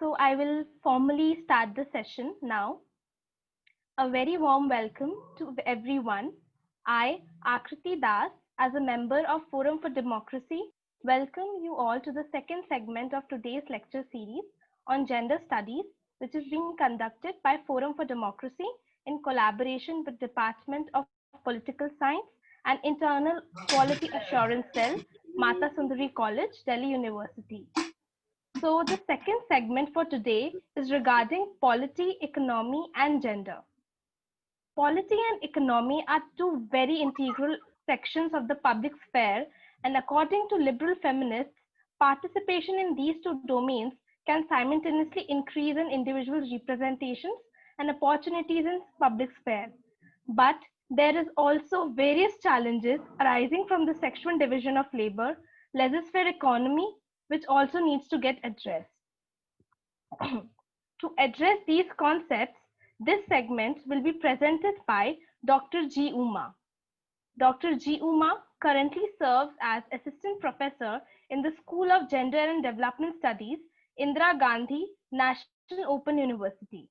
So I will formally start the session now. A very warm welcome to everyone. I, Akriti Das, as a member of Forum for Democracy, welcome you all to the second segment of today's lecture series on gender studies, which is being conducted by Forum for Democracy in collaboration with Department of Political Science and Internal Quality Assurance Cell, Mata Sundari College, Delhi University. So the second segment for today is regarding polity, economy, and gender. Polity and economy are two very integral sections of the public sphere, and according to liberal feminists, participation in these two domains can simultaneously increase in individual representations and opportunities in public sphere. But there is also various challenges arising from the sexual division of labor, laissez-faire economy, which also needs to get addressed. To address these concepts, this segment will be presented by Dr. G. Uma. Dr. G. Uma currently serves as Assistant Professor in the School of Gender and Development Studies, Indira Gandhi National Open University.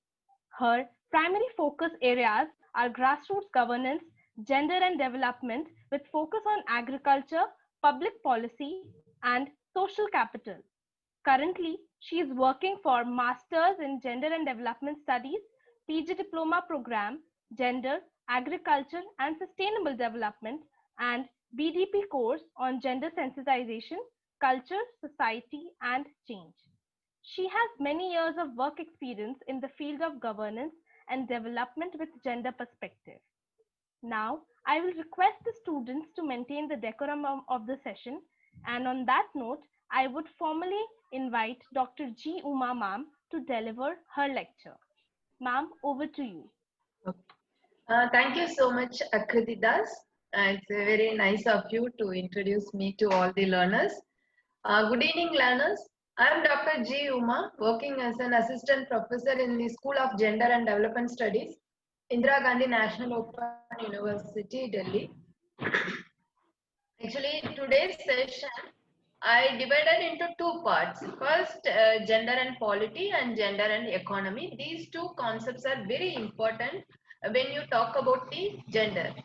Her primary focus areas are grassroots governance, gender and development, with focus on agriculture, public policy, and social capital. Currently, she is working for Masters in Gender and Development Studies, PG Diploma Program, Gender, Agriculture and Sustainable Development, and BDP course on Gender Sensitization, Culture, Society and Change. She has many years of work experience in the field of governance and development with gender perspective. Now, I will request the students to maintain the decorum of the session, and on that note, I would formally invite Dr. G. Uma ma'am to deliver her lecture. Ma'am, over to you. Thank you so much, Akriti Das. It's very nice of you to introduce me to all the learners. Good evening, learners. I am Dr. G. Uma, working as an assistant professor in the School of Gender and Development Studies, Indira Gandhi National Open University, Delhi. Actually, today's session, I divided into two parts. First, gender and polity and gender and economy. These two concepts are very important when you talk about the gender.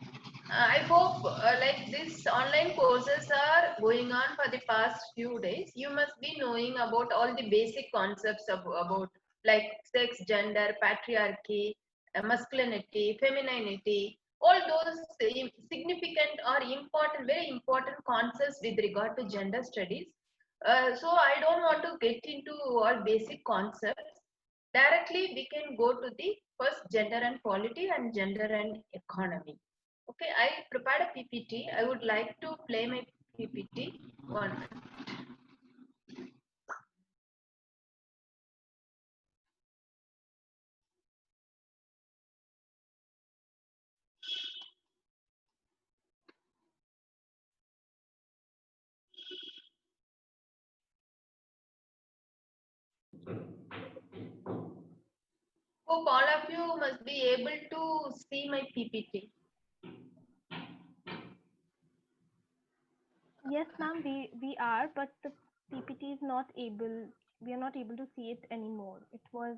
I hope like this online courses are going on for the past few days. You must be knowing about all the basic concepts about like sex, gender, patriarchy, masculinity, femininity, all those significant or important, very important concepts with regard to gender studies. So I don't want to get into all basic concepts. Directly we can go to the first gender and polity and gender and economy. Okay, I prepared a PPT. I would like to play my PPT. One minute. Hope all of you must be able to see my PPT. Yes, ma'am, we are, but the PPT is not able, we are not able to see it anymore. It was,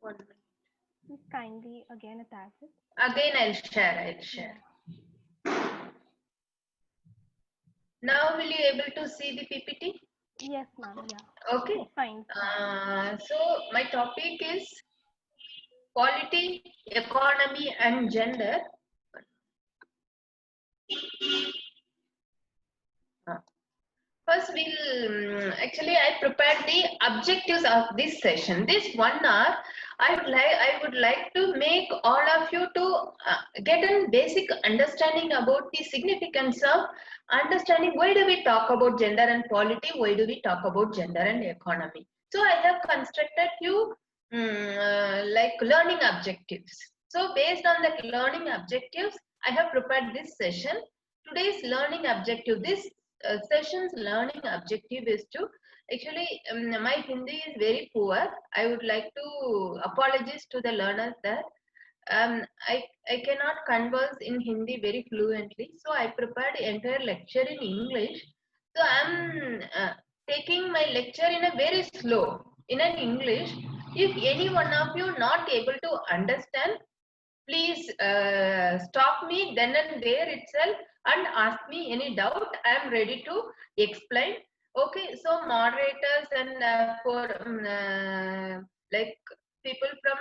1 minute. please kindly again attach it. Again, I'll share. Now, will you able to see the PPT? Yes, ma'am, yeah. Okay. It's fine. So, my topic is polity, economy and gender. First, actually I prepared the objectives of this session. This 1 hour, I would like to make all of you to get a basic understanding about the significance of understanding why do we talk about gender and polity, why do we talk about gender and economy. So I have constructed few like learning objectives. So based on the learning objectives, I have prepared this session. Today's learning objective, this session's learning objective is to actually my Hindi is very poor. I would like to apologize to the learners that I cannot converse in Hindi very fluently, so I prepared the entire lecture in English. So I'm taking my lecture in a very slow, in an English. If any one of you not able to understand, please stop me then and there itself and ask me any doubt. I am ready to explain. Okay, so moderators and like people from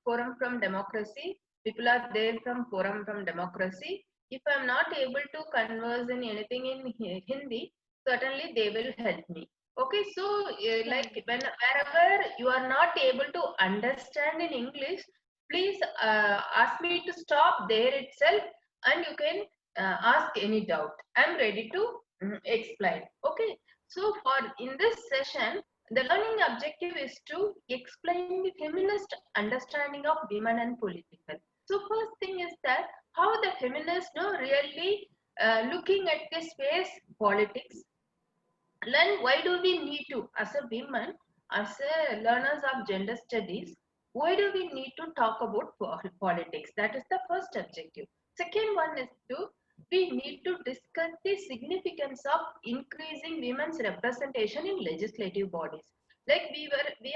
Forum from Democracy, people are there from Forum from Democracy. If I am not able to converse in anything in Hindi, certainly they will help me. Okay, so like wherever you are not able to understand in English, please ask me to stop there itself and you can ask any doubt. I'm ready to explain. Okay, so for in this session, the learning objective is to explain the feminist understanding of women and political. So first thing is that how the feminists really looking at the space politics. Then why do we need to, as a woman, as a learners of gender studies, why do we need to talk about politics? That is the first objective. Second one is we need to discuss the significance of increasing women's representation in legislative bodies. Like we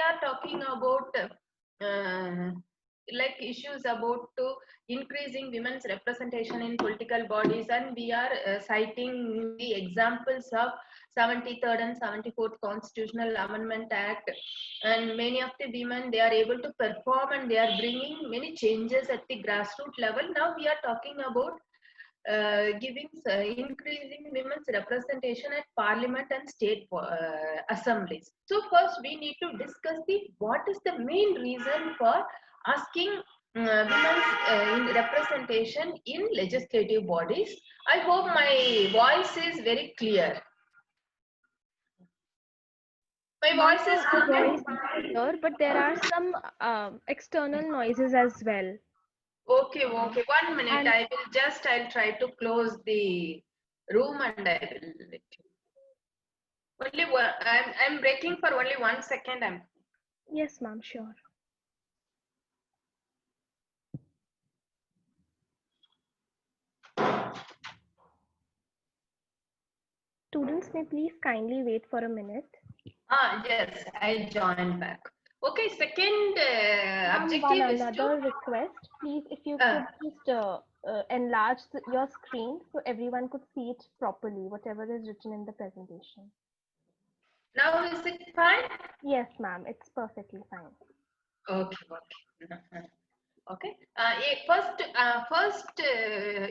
are talking about like issues about to increasing women's representation in political bodies, and we are citing the examples of 73rd and 74th Constitutional Amendment Act, and many of the women, they are able to perform and they are bringing many changes at the grassroots level. Now we are talking about increasing women's representation at parliament and state assemblies. So first we need to discuss what is the main reason for asking women's in representation in legislative bodies. I hope my voice is very clear. My voice is clear, but there are some external noises as well. Okay, 1 minute. And I'll try to close the room and I will let you. Only one, I'm breaking for only 1 second. Yes, ma'am, sure. Students may please kindly wait for a minute. Yes, I'll join back. Okay, second objective is another request. Please, if you could just enlarge your screen so everyone could see it properly, whatever is written in the presentation. Now is it fine? Yes, ma'am, it's perfectly fine. Okay. Okay. First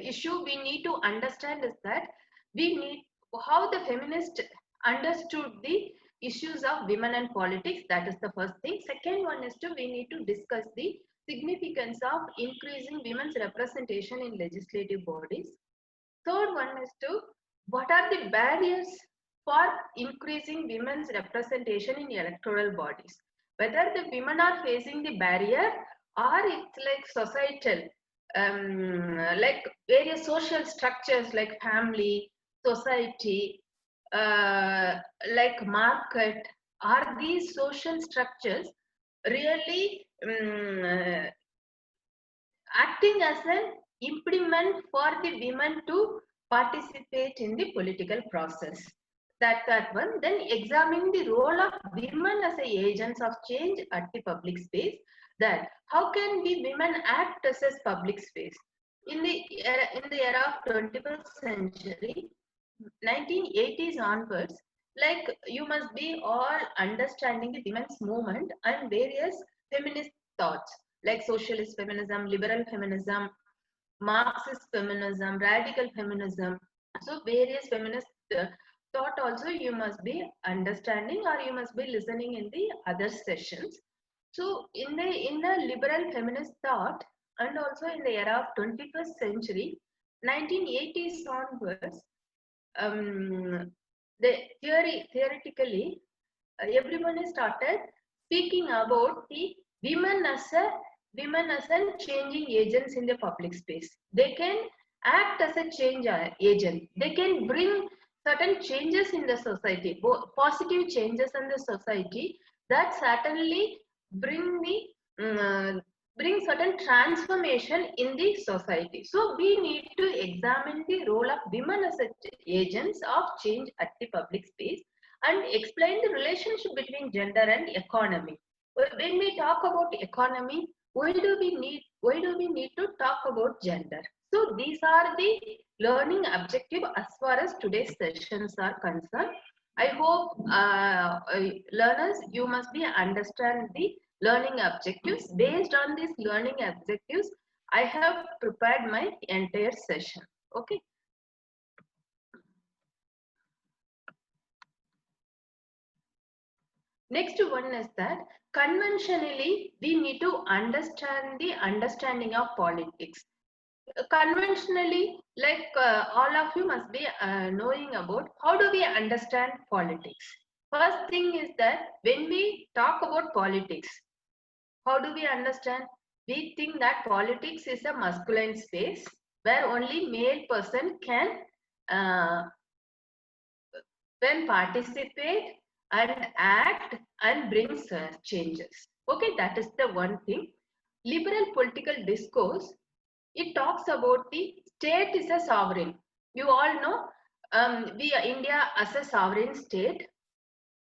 issue we need to understand is that we need how the feminists understood the issues of women and politics. That is the first thing. Second one is we need to discuss the significance of increasing women's representation in legislative bodies. Third one is what are the barriers for increasing women's representation in electoral bodies. Whether the women are facing the barrier or it's like societal, like various social structures like family, society, like market, are these social structures really acting as an impediment for the women to participate in the political process? That one. Then examining the role of women as agents of change at the public space. That how can we women act as public space in the era of 21st century, 1980s onwards? Like you must be all understanding the women's movement and various feminist thoughts like socialist feminism, liberal feminism, Marxist feminism, radical feminism. So various feminist thought also you must be understanding or you must be listening in the other sessions. So in the liberal feminist thought and also in the era of 21st century, 1980s onwards, the theoretically everyone has started speaking about the women as changing agents in the public space. They can act as a change agent. They can bring certain changes in the society, positive changes in the society that certainly bring certain transformation in the society. So we need to examine the role of women as agents of change at the public space and explain the relationship between gender and economy. When we talk about economy, why do we need to talk about gender? So these are the learning objective as far as today's sessions are concerned. I hope learners, you must be understand the learning objectives. Based on these learning objectives, I have prepared my entire session. Okay. Next one is that conventionally we need to understand the understanding of politics. Conventionally, like all of you must be knowing about how do we understand politics. First thing is that when we talk about politics, how do we understand? We think that politics is a masculine space where only male person can participate and act and bring changes. Okay, that is the one thing. Liberal political discourse, it talks about the state is a sovereign. You all know we are India as a sovereign state,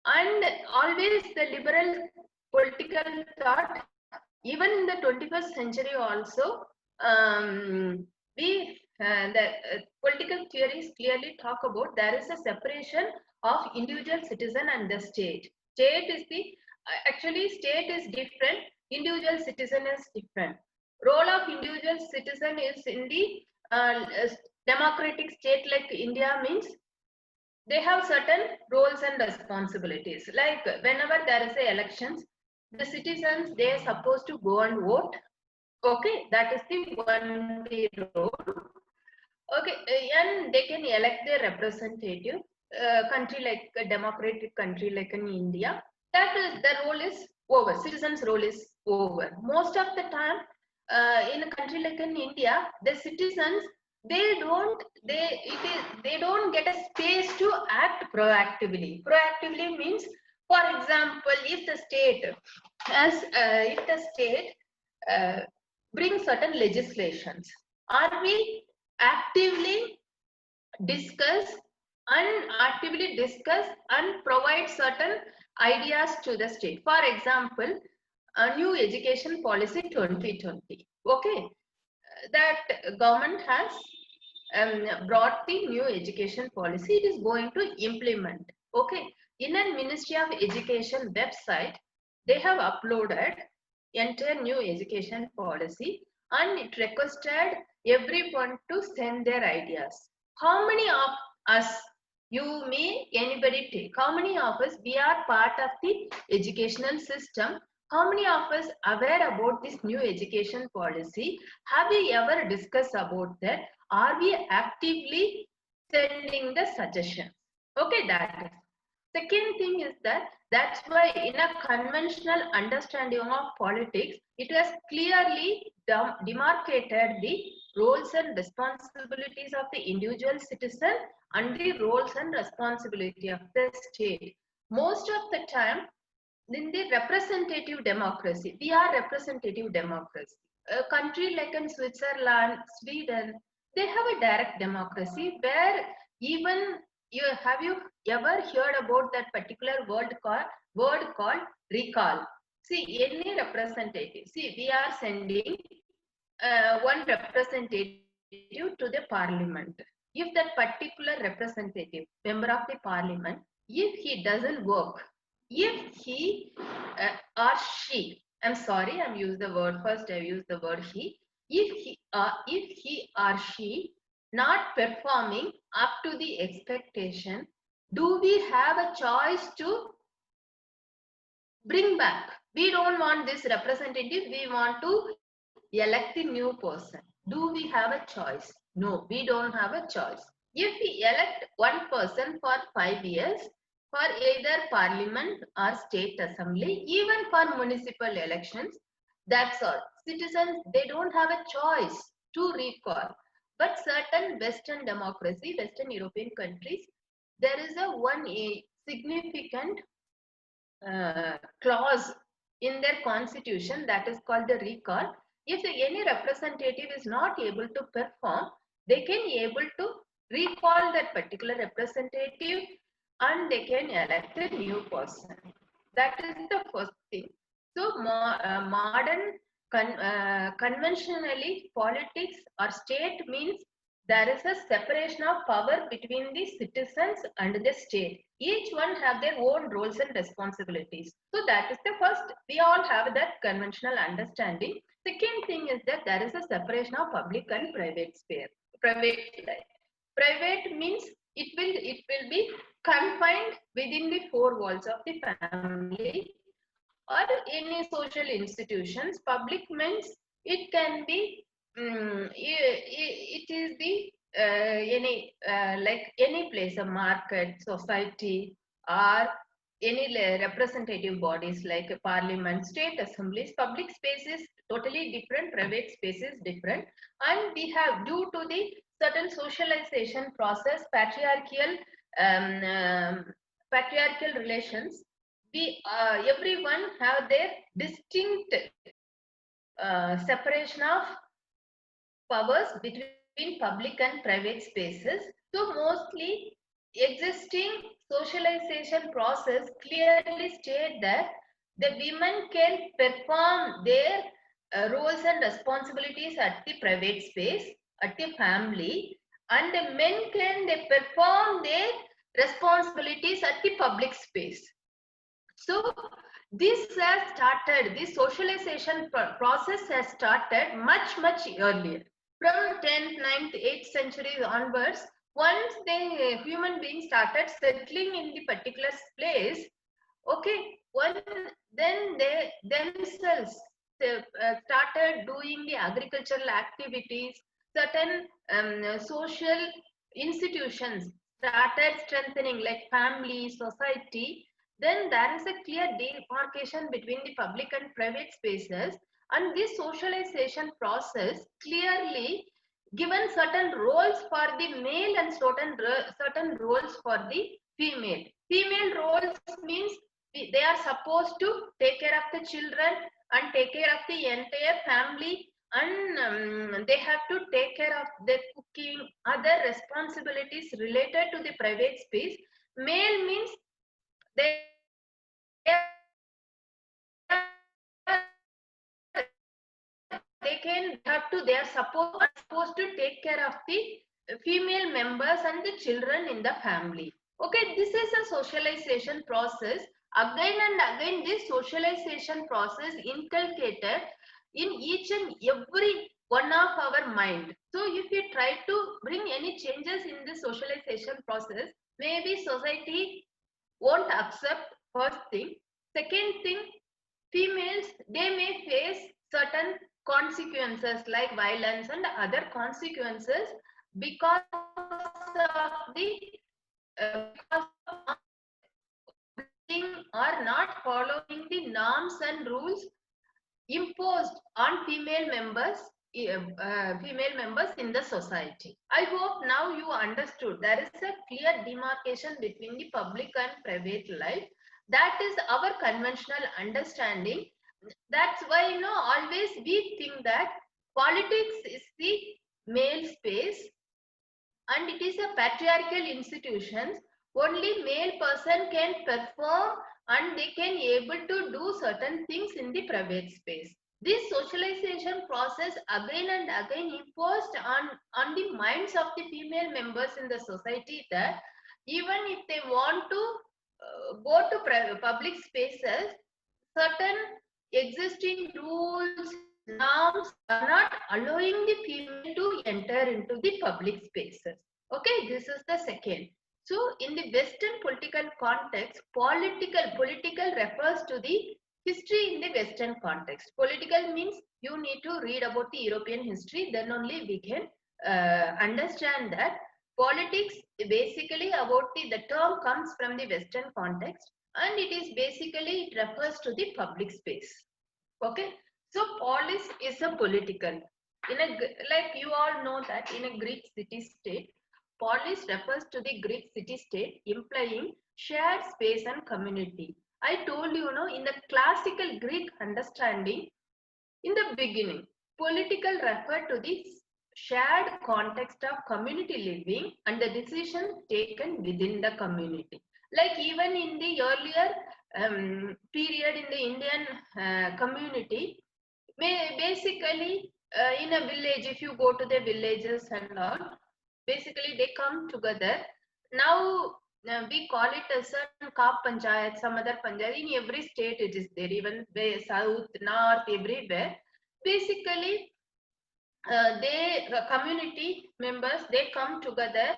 and always the liberal political thought, even in the 21st century also, the political theories clearly talk about there is a separation of individual citizen and the state. State is the actually state is different, individual citizen is different. Role of individual citizen is in the democratic state like India means they have certain roles and responsibilities. Like whenever there is a elections, the citizens, they are supposed to go and vote. Okay, that is the one role. Okay, and they can elect their representative. Country like a democratic country like in India, that is the role is over. Citizens' role is over. Most of the time, in a country like in India, the citizens they don't get a space to act proactively. Proactively means, for example, if the state brings certain legislations, are we actively discuss and provide certain ideas to the state? For example, a new education policy 2020. Okay, that government has brought the new education policy. It is going to implement. Okay, in a Ministry of Education website, they have uploaded entire new education policy and it requested everyone to send their ideas. How many of us, you, me, anybody take, how many of us, we are part of the educational system? How many of us aware about this new education policy? Have we ever discussed about that? Are we actively sending the suggestions? Okay, that is. Second thing is that's why in a conventional understanding of politics, it has clearly demarcated the roles and responsibilities of the individual citizen and the roles and responsibility of the state. Most of the time, in the representative democracy, we are representative democracy. A country like in Switzerland, Sweden, they have a direct democracy where even have you ever heard about that particular word called recall? See, any representative. See, we are sending one representative to the parliament. If that particular representative, member of the parliament, if he doesn't work, if he or she, I'm sorry, I'm used the word first. I use the word he. If he or she not performing up to the expectation, do we have a choice to bring back? We don't want this representative. We want to elect the new person. Do we have a choice? No, we don't have a choice. If we elect one person for 5 years, for either parliament or state assembly, even for municipal elections, that's all. Citizens, they don't have a choice to recall. But certain Western democracy, Western European countries, there is a significant clause in their constitution that is called the recall. If any representative is not able to perform, they can able to recall that particular representative and they can elect a new person. That is the first thing. So modern conventionally politics or state means there is a separation of power between the citizens and the state. Each one have their own roles and responsibilities. So that is the first. We all have that conventional understanding. Second thing is that there is a separation of public and private sphere, private life. Private means it will be confined within the four walls of the family or any social institutions. Public means it can be it is the any like any place, a market, society, or any representative bodies like a parliament, state assemblies. Public space is totally different, private space is different, and we have, due to the certain socialization process, um, um, patriarchal relations, we everyone have their distinct separation of powers between public and private spaces. So mostly existing socialization process clearly state that the women can perform their roles and responsibilities at the private space, at the family, and the men can they perform their responsibilities at the public space. So this has started, this socialization process has started much earlier. From 10th, 9th, 8th centuries onwards, once the human beings started settling in the particular place, okay, then they themselves started doing the agricultural activities, certain social institutions started strengthening like family, society. Then there is a clear demarcation between the public and private spaces, and this socialization process clearly given certain roles for the male and certain roles for the female. Female roles means they are supposed to take care of the children and take care of the entire family, and they have to take care of the cooking, other responsibilities related to the private space. Male means they they are supposed to take care of the female members and the children in the family. Okay, this is a socialization process. Again and again, this socialization process inculcated in each and every one of our mind. So if we try to bring any changes in the socialization process, maybe society won't accept. First thing. Second thing, females, they may face certain consequences like violence and other consequences because of the or not following the norms and rules imposed on female members in the society. I hope now you understood there is a clear demarcation between the public and private life. That is our conventional understanding. That's why, always we think that politics is the male space and it is a patriarchal institution. Only male person can perform and they can able to do certain things in the private space. This socialization process again and again imposed on the minds of the female members in the society that even if they want to go to public spaces, certain existing rules, norms are not allowing the female to enter into the public spaces. Okay, this is the second. So in the Western political context, political refers to the history in the Western context. Political means you need to read about the European history, then only we can understand that politics basically about the term comes from the Western context and it is basically, it refers to the public space. Okay, so polis is a political. Like you all know that in a Greek city state, polis refers to the Greek city state implying shared space and community. I told you, in the classical Greek understanding, in the beginning, political referred to the shared context of community living and the decisions taken within the community. Like even in the earlier period in the Indian community, basically in a village, if you go to the villages and all, basically they come together. Now we call it as a Kap Panchayat, some other Panchayat. In every state it is there, even south, north, everywhere. Basically, community members, they come together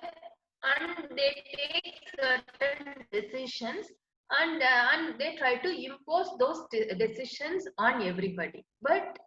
and they take certain decisions, and they try to impose those decisions on everybody. But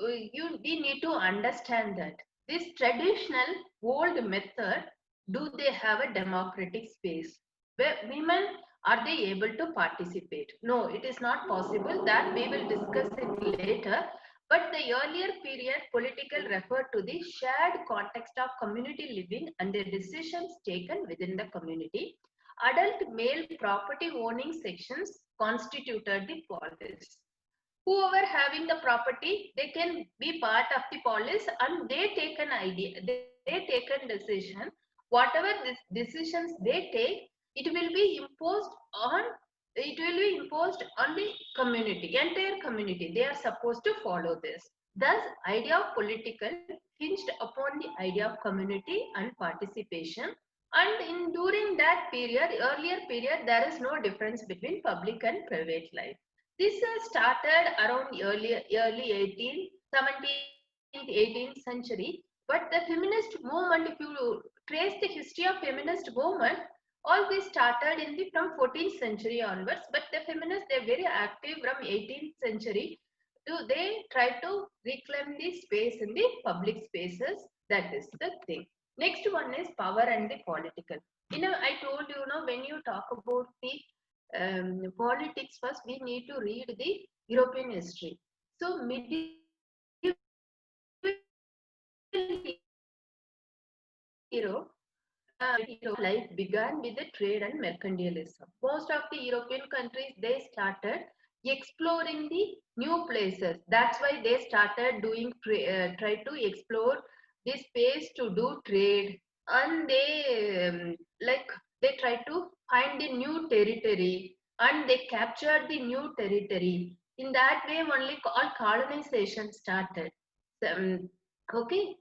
we need to understand that this traditional old method, do they have a democratic space where women, are they able to participate? No, it is not possible. That we will discuss it later. But the earlier period political referred to the shared context of community living and the decisions taken within the community. Adult male property owning sections constituted the polis. Whoever having the property, they can be part of the polis, and they take an idea, they take a decision. Whatever decisions they take, it will be imposed on the community, entire community. They are supposed to follow this. Thus, idea of political hinged upon the idea of community and participation. And in during that period, earlier period, there is no difference between public and private life. This started around early 18th, 17th, 18th century. But the feminist movement, if you trace the history of feminist movement, all this started in the from 14th century onwards. But the feminists, they're very active from 18th century. They try to reclaim the space in the public spaces. That is the thing. Next one is power and the political. I told you, when you talk about the politics, first we need to read the European history. So medieval Europe, life began with the trade and mercantilism. Most of the European countries, they started exploring the new places. That's why they started doing try to explore the space to do trade, and they try to find the new territory, and they captured the new territory. In that way, only all colonization started. Okay,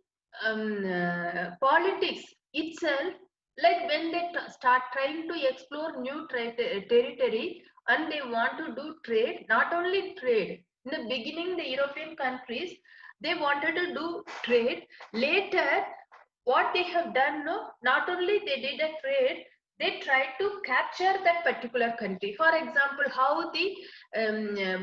politics itself, like when they start trying to explore new territory and they want to do trade, not only trade. In the beginning, the European countries, they wanted to do trade. Later, what they have done, no, not only they did a trade, they tried to capture that particular country. For example, how the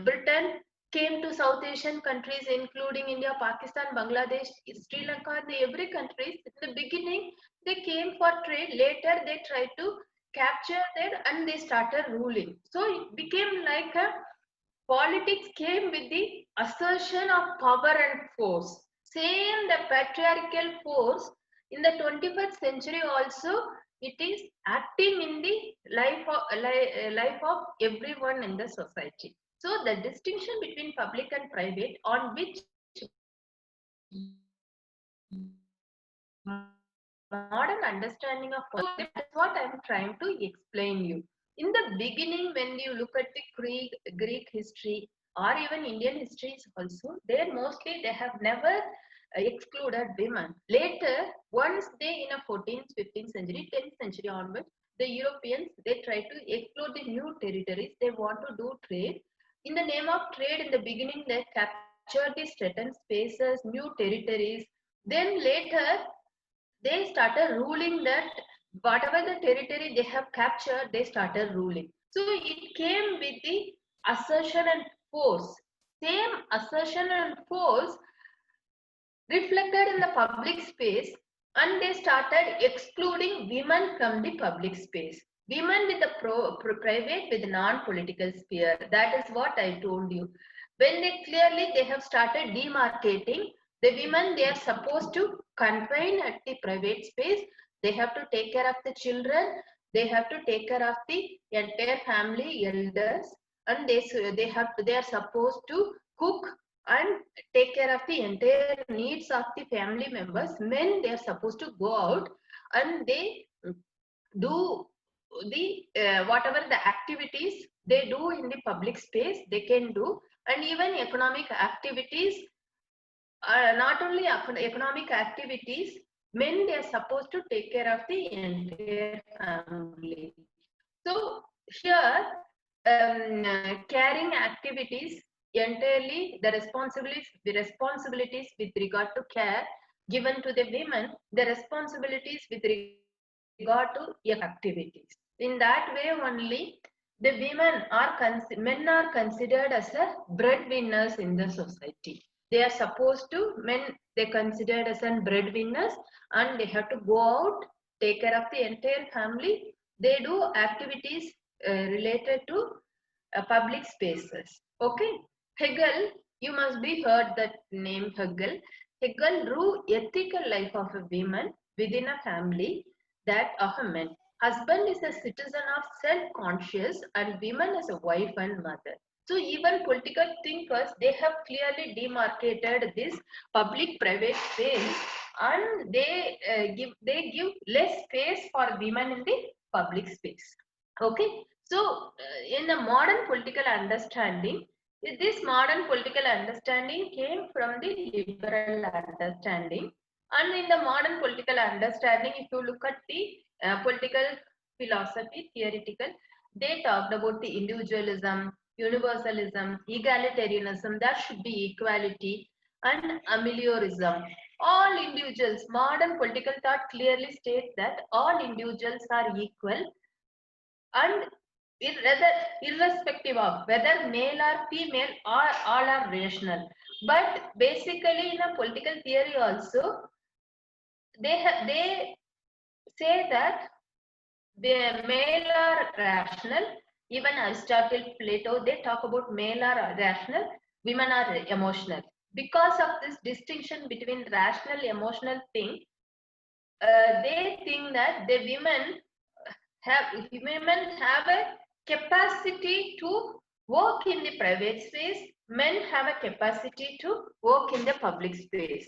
Britain came to South Asian countries, including India, Pakistan, Bangladesh, Sri Lanka, every country. In the beginning, they came for trade. Later, they tried to capture that and they started ruling. So it became like a politics came with the assertion of power and force. Same the patriarchal force in the 21st century also, it is acting in the life of everyone in the society. So the distinction between public and private, on which modern understanding of politics, that's what I'm trying to explain you. In the beginning, when you look at the Greek history or even Indian histories also, they have never excluded women. Later, once they in a 14th, 15th century, 10th century onwards, the Europeans, they try to explore the new territories. They want to do trade. In the name of trade, in the beginning, they captured these certain spaces, new territories. Then later, they started ruling that whatever the territory they have captured, they started ruling. So it came with the assertion and force. Same assertion and force reflected in the public space, and they started excluding women from the public space. Women with the private, with non-political sphere. That is what I told you. When they have started demarcating, the women, they are supposed to confine at the private space. They have to take care of the children. They have to take care of the entire family, elders, and they are supposed to cook and take care of the entire needs of the family members. Men, they are supposed to go out and they do the whatever the activities they do in the public space, they can do. And even economic activities, not only economic activities, men, they are supposed to take care of the entire family. So here, caring activities, entirely the responsibilities with regard to care given to the women, the responsibilities with regard to activities. In that way only, the men are considered as a breadwinners in the society. They are supposed to, men, they considered as a breadwinners, and they have to go out, take care of the entire family. They do activities related to public spaces. Okay, Hegel, you must be heard that name Hegel. Hegel drew ethical life of a woman within a family, that of a man. Husband is a citizen of self-conscious and woman is a wife and mother. So even political thinkers, they have clearly demarcated this public-private space, and they give less space for women in the public space. Okay, so in the modern political understanding, this modern political understanding came from the liberal understanding. And in the modern political understanding, if you look at the political philosophy, theoretical, they talked about the individualism, universalism, egalitarianism, there should be equality, and ameliorism. All individuals, modern political thought clearly states that all individuals are equal, and irrespective of whether male or female, or all are rational. But basically in a political theory also, they say that the male are rational. Even Aristotle, Plato, they talk about male are rational, women are emotional. Because of this distinction between rational emotional thing, they think that the women have a capacity to work in the private space, men have a capacity to work in the public space.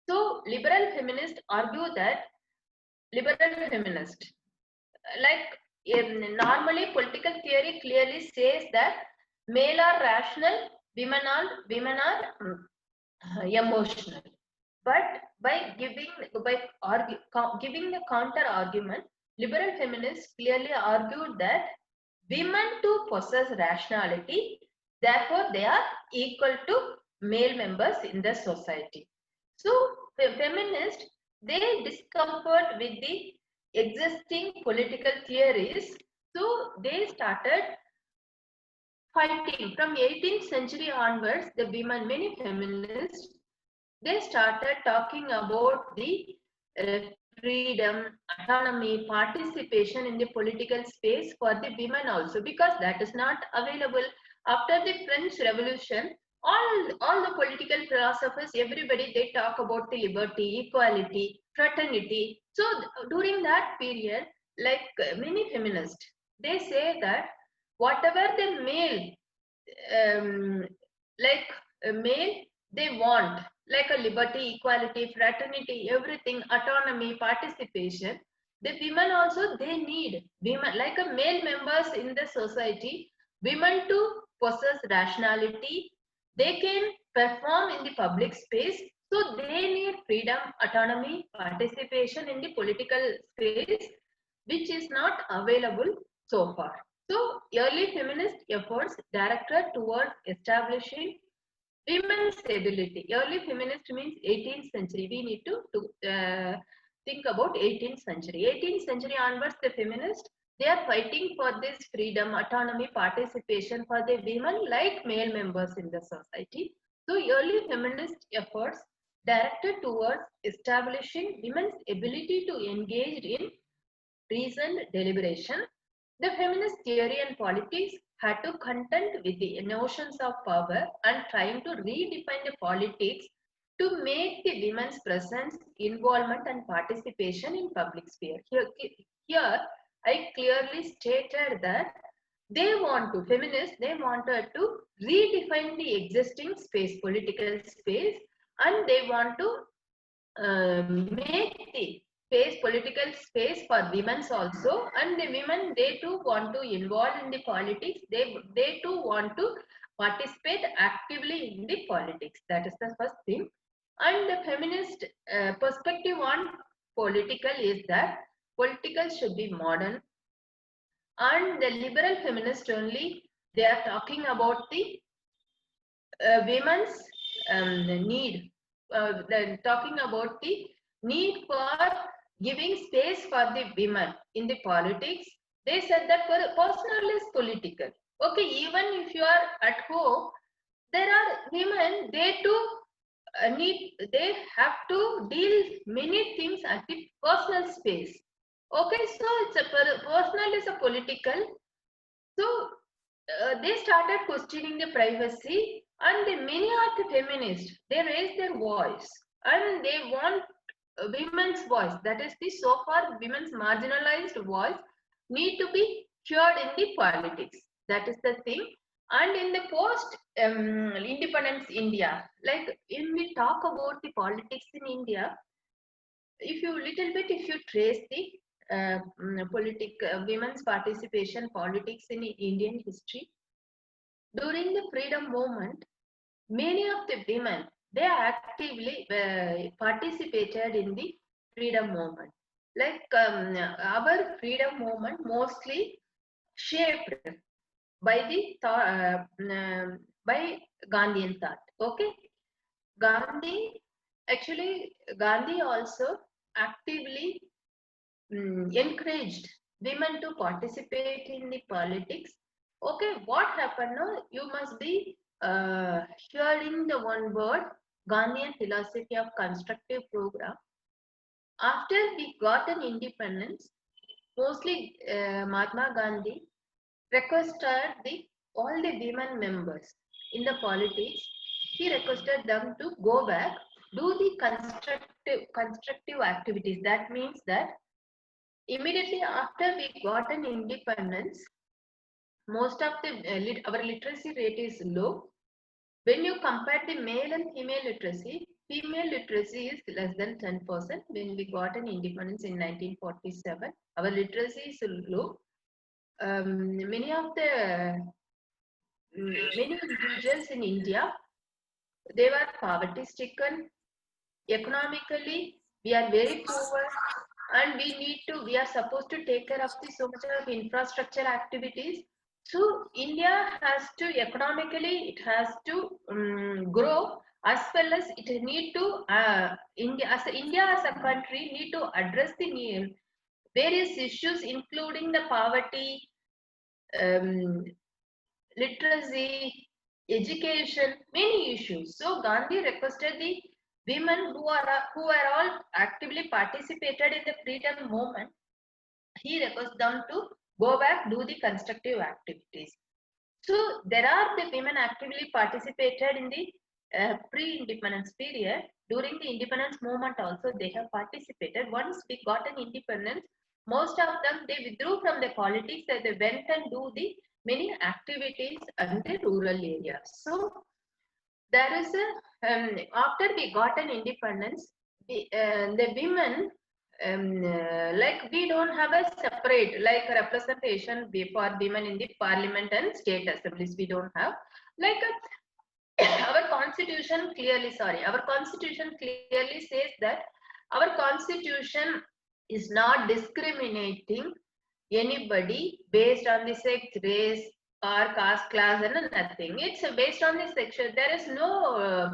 So liberal feminists argue that, liberal feminist, normally political theory clearly says that male are rational, women are emotional. But by giving the counter argument, liberal feminists clearly argued that women too possess rationality, therefore they are equal to male members in the society. So feminists, they discomfort with the existing political theories, so they started fighting. From 18th century onwards, the women, many feminists, they started talking about the freedom, autonomy, participation in the political space for the women also, because that is not available. After the French Revolution, all the political philosophers, everybody, they talk about the liberty, equality, fraternity. So during that period, many feminists, they say that whatever the um, male, they want, like a liberty, equality, fraternity, everything, autonomy, participation. The women also, they need women, like a male members in the society, women to possess rationality, they can perform in the public space, so they need freedom, autonomy, participation in the political space, which is not available so far. So early feminist efforts directed towards establishing women's ability. Early feminist means 18th century. We need to think about 18th century. 18th century onwards, the feminists, they are fighting for this freedom, autonomy, participation for the women like male members in the society. So early feminist efforts directed towards establishing women's ability to engage in reasoned deliberation. The feminist theory and politics had to contend with the notions of power and trying to redefine the politics to make the women's presence, involvement and participation in public sphere. Here I clearly stated that feminists, they wanted to redefine the existing space, political space, and they want to make the space, political space for women also, and the women, they too want to involve in the politics. They too want to participate actively in the politics. That is the first thing. And the feminist perspective on political is that political should be modern, and the liberal feminist only, they are talking about the women's need. They're talking about the need for giving space for the women in the politics. They said that personal is political. Okay, even if you are at home, there are women, they too they have to deal many things at the personal space. Okay, so it's a personal is a political. So they started questioning the privacy, and many of the feminists, they raised their voice and they want women's voice, that is the so far women's marginalized voice, need to be heard in the politics. That is the thing. And in the post independence India, like when we talk about the politics in India, if you trace the women's participation politics in Indian history, during the freedom movement, many of the women, they actively participated in the freedom movement. Like our freedom movement mostly shaped by the by Gandhian thought. Okay, Gandhi also actively encouraged women to participate in the politics. Okay, what happened now? You must be hearing the one word, Gandhian philosophy of constructive program. After we got an independence, mostly Mahatma Gandhi requested all the women members in the politics. He requested them to go back, do the constructive activities. That means that immediately after we got an independence, most of the our literacy rate is low. When you compare the male and female literacy is less than 10%. When we got an independence in 1947, our literacy is low. Many individuals in India, they were poverty stricken. Economically, we are very poor, and we are supposed to take care of so much of infrastructure activities. So India has to economically, it has to grow, as well as it need to India as a country need to address the various issues, including the poverty, literacy, education, many issues. So Gandhi requested the women who are all actively participated in the freedom movement. He requests them to go back, do the constructive activities. So there are the women actively participated in the pre-independence period. During the independence movement also they have participated. Once we got an independence, most of them, they withdrew from the politics and they went and do the many activities in the rural areas. So there is a after we got an independence, the women like we don't have a separate like representation for women in the parliament and state assemblies. We don't have like our constitution clearly says that our constitution is not discriminating anybody based on the sex, race, or caste, class, and nothing. It's based on the sexual. There is no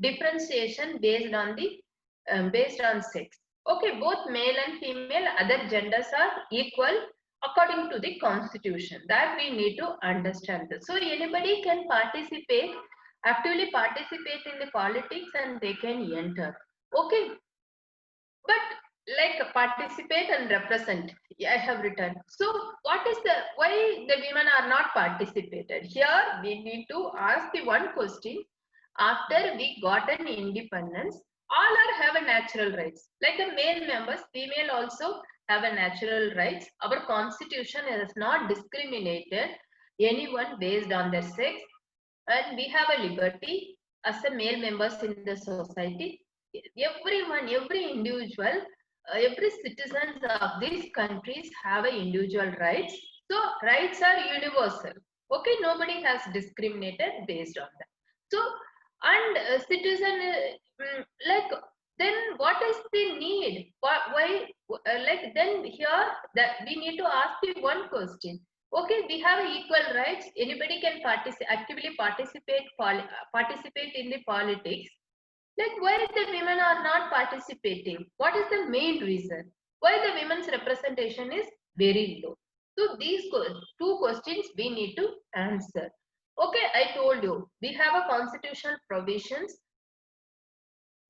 differentiation based on sex. Okay, both male and female, other genders are equal according to the constitution. That we need to understand this. So anybody can actively participate in the politics, and they can enter. Okay, but like participate and represent, I have written. So what is why the women are not participated? Here we need to ask the one question. After we got an independence, all have a natural rights. Like the male members, female also have a natural rights. Our constitution is not discriminated anyone based on their sex, and we have a liberty as a male members in the society. Everyone, every individual, every citizens of these countries have a individual rights. So rights are universal. Okay, nobody has discriminated based on that. So and citizen like, then what is the need? Why like, then here that we need to ask you one question. Okay, we have equal rights. Anybody can actively participate in the politics. Like, why the women are not participating? What is the main reason? Why the women's representation is very low? So these two questions we need to answer. Okay, I told you we have a constitutional provisions,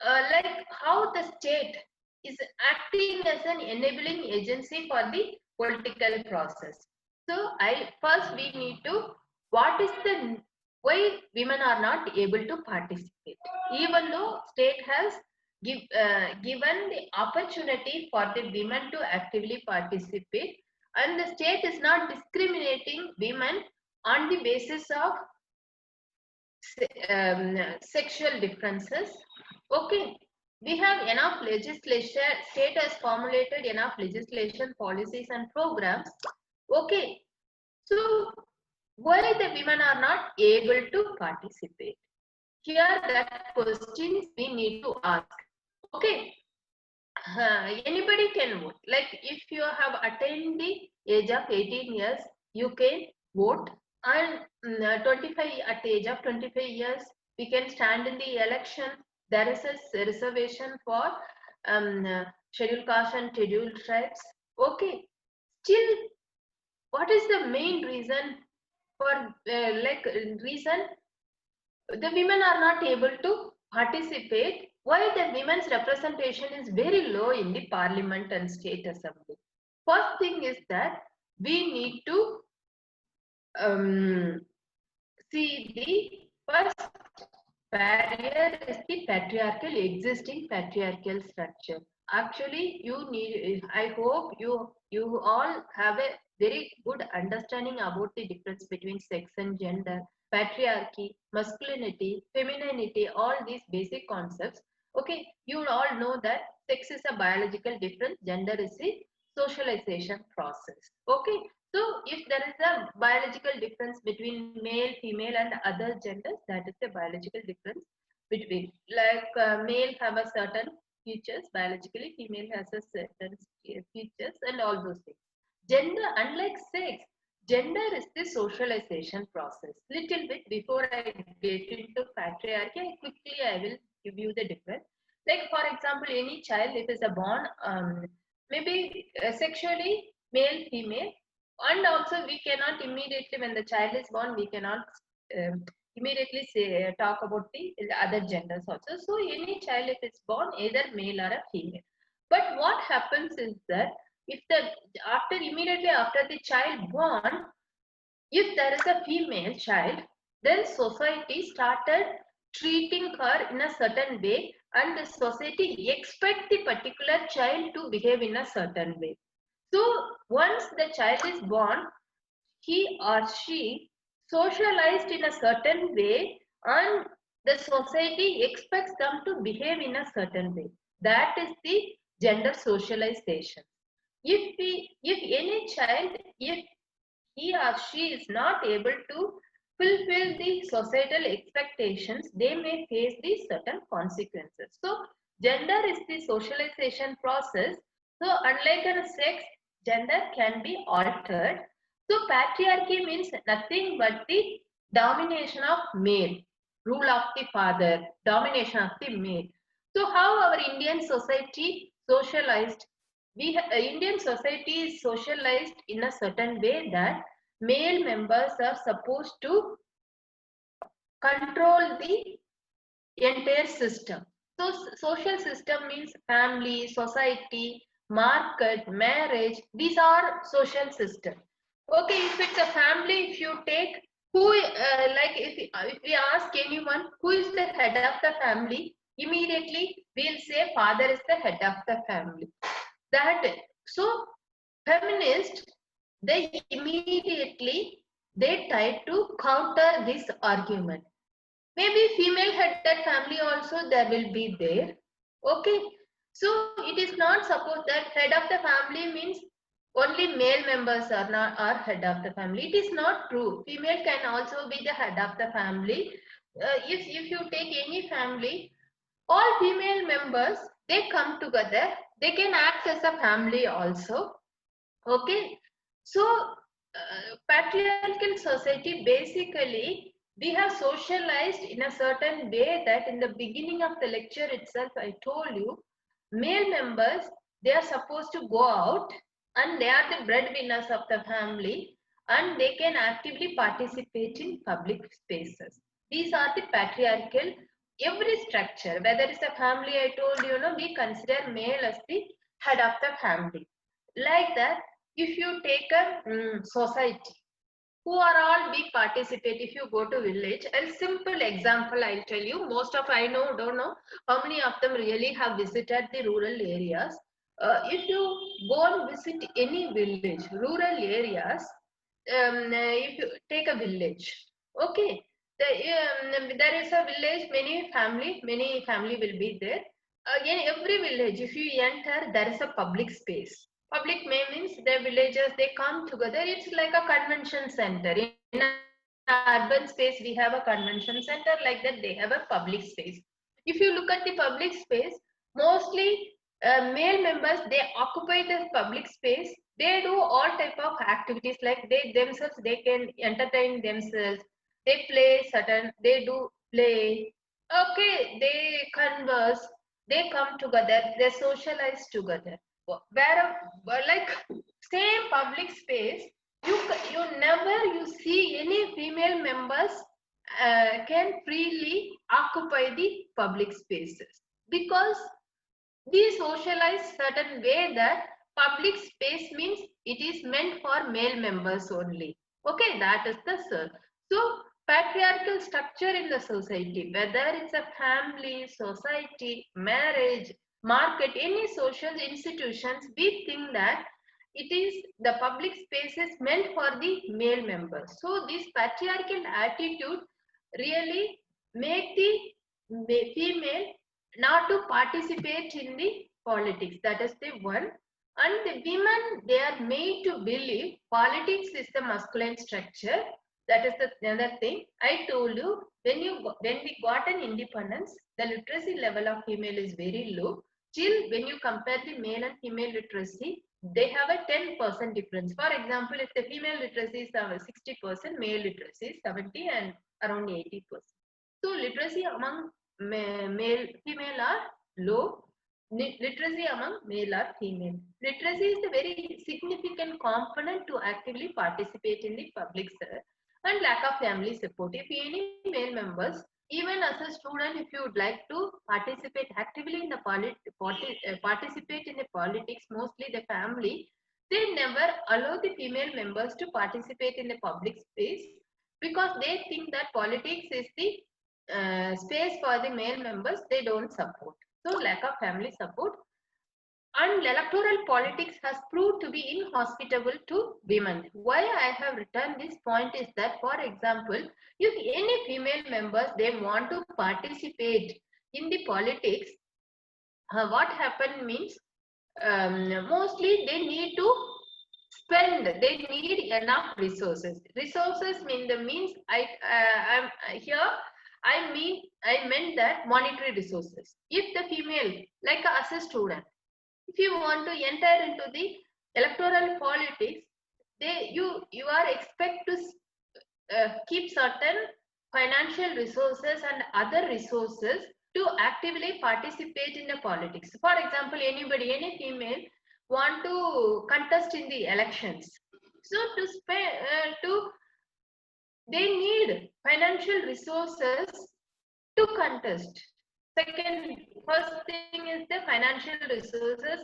like how the state is acting as an enabling agency for the political process. So I first we need to, what is the, why women are not able to participate, even though state has given the opportunity for the women to actively participate, and the state is not discriminating women on the basis of sexual differences. Okay, we have enough legislation, state has formulated enough legislation, policies and programs. Okay, so why the women are not able to participate? Here that questions we need to ask. Okay, anybody can vote. Like, if you have attained the age of 18 years, you can vote. And 25, at the age of 25 years, we can stand in the election. There is a reservation for scheduled caste and scheduled tribes. Okay, still, what is the main reason for reason the women are not able to participate? Why the women's representation is very low in the parliament and state assembly? First thing is that we need to see the first barrier is the existing patriarchal structure. Actually, you need, I hope you all have a very good understanding about the difference between sex and gender, patriarchy, masculinity, femininity, all these basic concepts. Okay, you all know that sex is a biological difference, gender is a socialization process. Okay, so if there is a biological difference between male, female and other genders, that is the biological difference between, like, male have a certain features biologically, female has a certain features and all those things. Gender, unlike sex, gender is the socialization process. Little bit before I get into patriarchy, I will give you the difference. Like, for example, any child, if is a born, maybe sexually male, female, and also we cannot immediately, when the child is born, we cannot immediately say talk about the other genders also. So any child, if it's born, either male or a female. But what happens is that if the immediately after the child born, if there is a female child, then society started treating her in a certain way, and the society expect the particular child to behave in a certain way. So once the child is born, he or she socialized in a certain way, and the society expects them to behave in a certain way. That is the gender socialization. If any child, if he or she is not able to fulfill the societal expectations, they may face these certain consequences. So gender is the socialization process. So unlike a sex, gender can be altered. So patriarchy means nothing but the domination of male, rule of the father, domination of the male. So how our Indian society socialized? Indian society is socialized in a certain way that male members are supposed to control the entire system. So social system means family, society, market, marriage. These are social system. Okay, if it's a family, if you take who, like, if we ask anyone who is the head of the family, immediately we'll say father is the head of the family. That, so feminist, they immediately they tried to counter this argument. Maybe female headed family also there will be there. Okay. So it is not supposed that head of the family means only male members are not are head of the family. It is not true. Female can also be the head of the family. If you take any family, all female members they come together. They can act as a family also. Okay. So patriarchal society basically we have socialized in a certain way that in the beginning of the lecture itself I told you male members they are supposed to go out and they are the breadwinners of the family and they can actively participate in public spaces. These are the patriarchal every structure whether it's a family I told you know we consider male as the head of the family. Like that if you take a society who are all big participate if you go to village a simple example I'll tell you most of I know don't know how many of them really have visited the rural areas. If you go and visit any village rural areas if you take a village okay there is a village many family will be there. In every village if you enter there is a public space. Public may means the villagers they come together. It's like a convention center. In urban space we have a convention center like that they have a public space. If you look at the public space, mostly male members they occupy the public space. They do all type of activities like they themselves they can entertain themselves. They play certain. They do play. Okay, they converse. They come together. They socialize together where like same public space you never you see any female members can freely occupy the public spaces because we socialize certain way that public space means it is meant for male members only. Okay, that is the so patriarchal structure in the society, whether it's a family, society, marriage, market, any social institutions, we think that it is the public spaces meant for the male members. So this patriarchal attitude really make the female not to participate in the politics. That is the one. And the women, they are made to believe politics is the masculine structure. That is the another thing. I told you when we got an independence, the literacy level of female is very low. Still, when you compare the male and female literacy, they have a 10% difference. For example, if the female literacy is 60%, male literacy is 70 and around 80%. So literacy among female are low. Literacy among male or female. Literacy is a very significant component to actively participate in the public sector and lack of family support. If any male members, even as a student, if you would like to participate actively in the participate in the politics, mostly the family, they never allow the female members to participate in the public space because they think that politics is the space for the male members they don't support. So lack of family support and electoral politics has proved to be inhospitable to women. Why I have written this point is that, for example, if any female members they want to participate in the politics, what happened means mostly they need to spend. They need enough resources. Resources mean the means I'm here. I meant that monetary resources. If the female, like as a student, if you want to enter into the electoral politics, you are expect to keep certain financial resources and other resources to actively participate in the politics. For example, any female want to contest in the elections. So they need financial resources to contest. First thing is the financial resources.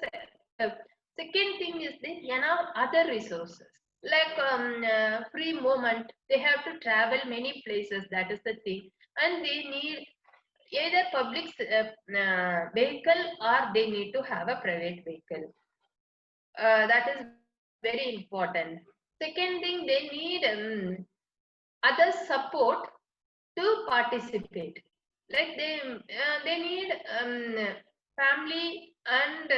Second thing is the other resources like free movement. They have to travel many places. That is the thing, and they need either public vehicle or they need to have a private vehicle. That is very important. Second thing, they need other support to participate. Like they need family and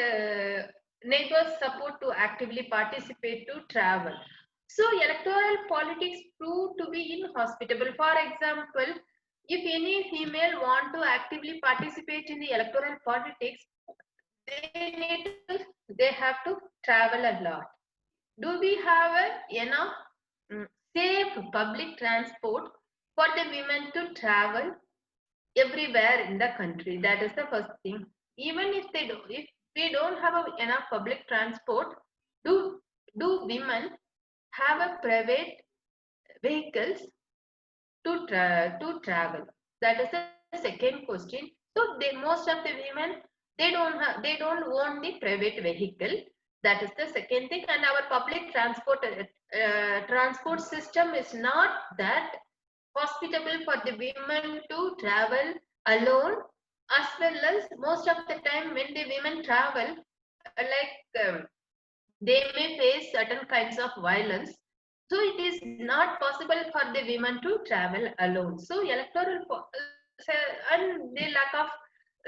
neighbors support to actively participate to travel. So electoral politics prove to be inhospitable. For example, if any female want to actively participate in the electoral politics, they have to travel a lot. Do we have enough safe public transport for the women to travel everywhere in the country? That is the first thing. Even if we don't have enough public transport, do women have a private vehicles to travel? That is the second question. So most of the women, they don't own the private vehicle. That is the second thing. And our public transport system is not that hospitable for the women to travel alone, as well as most of the time when the women travel, they may face certain kinds of violence. So it is not possible for the women to travel alone. So and the lack of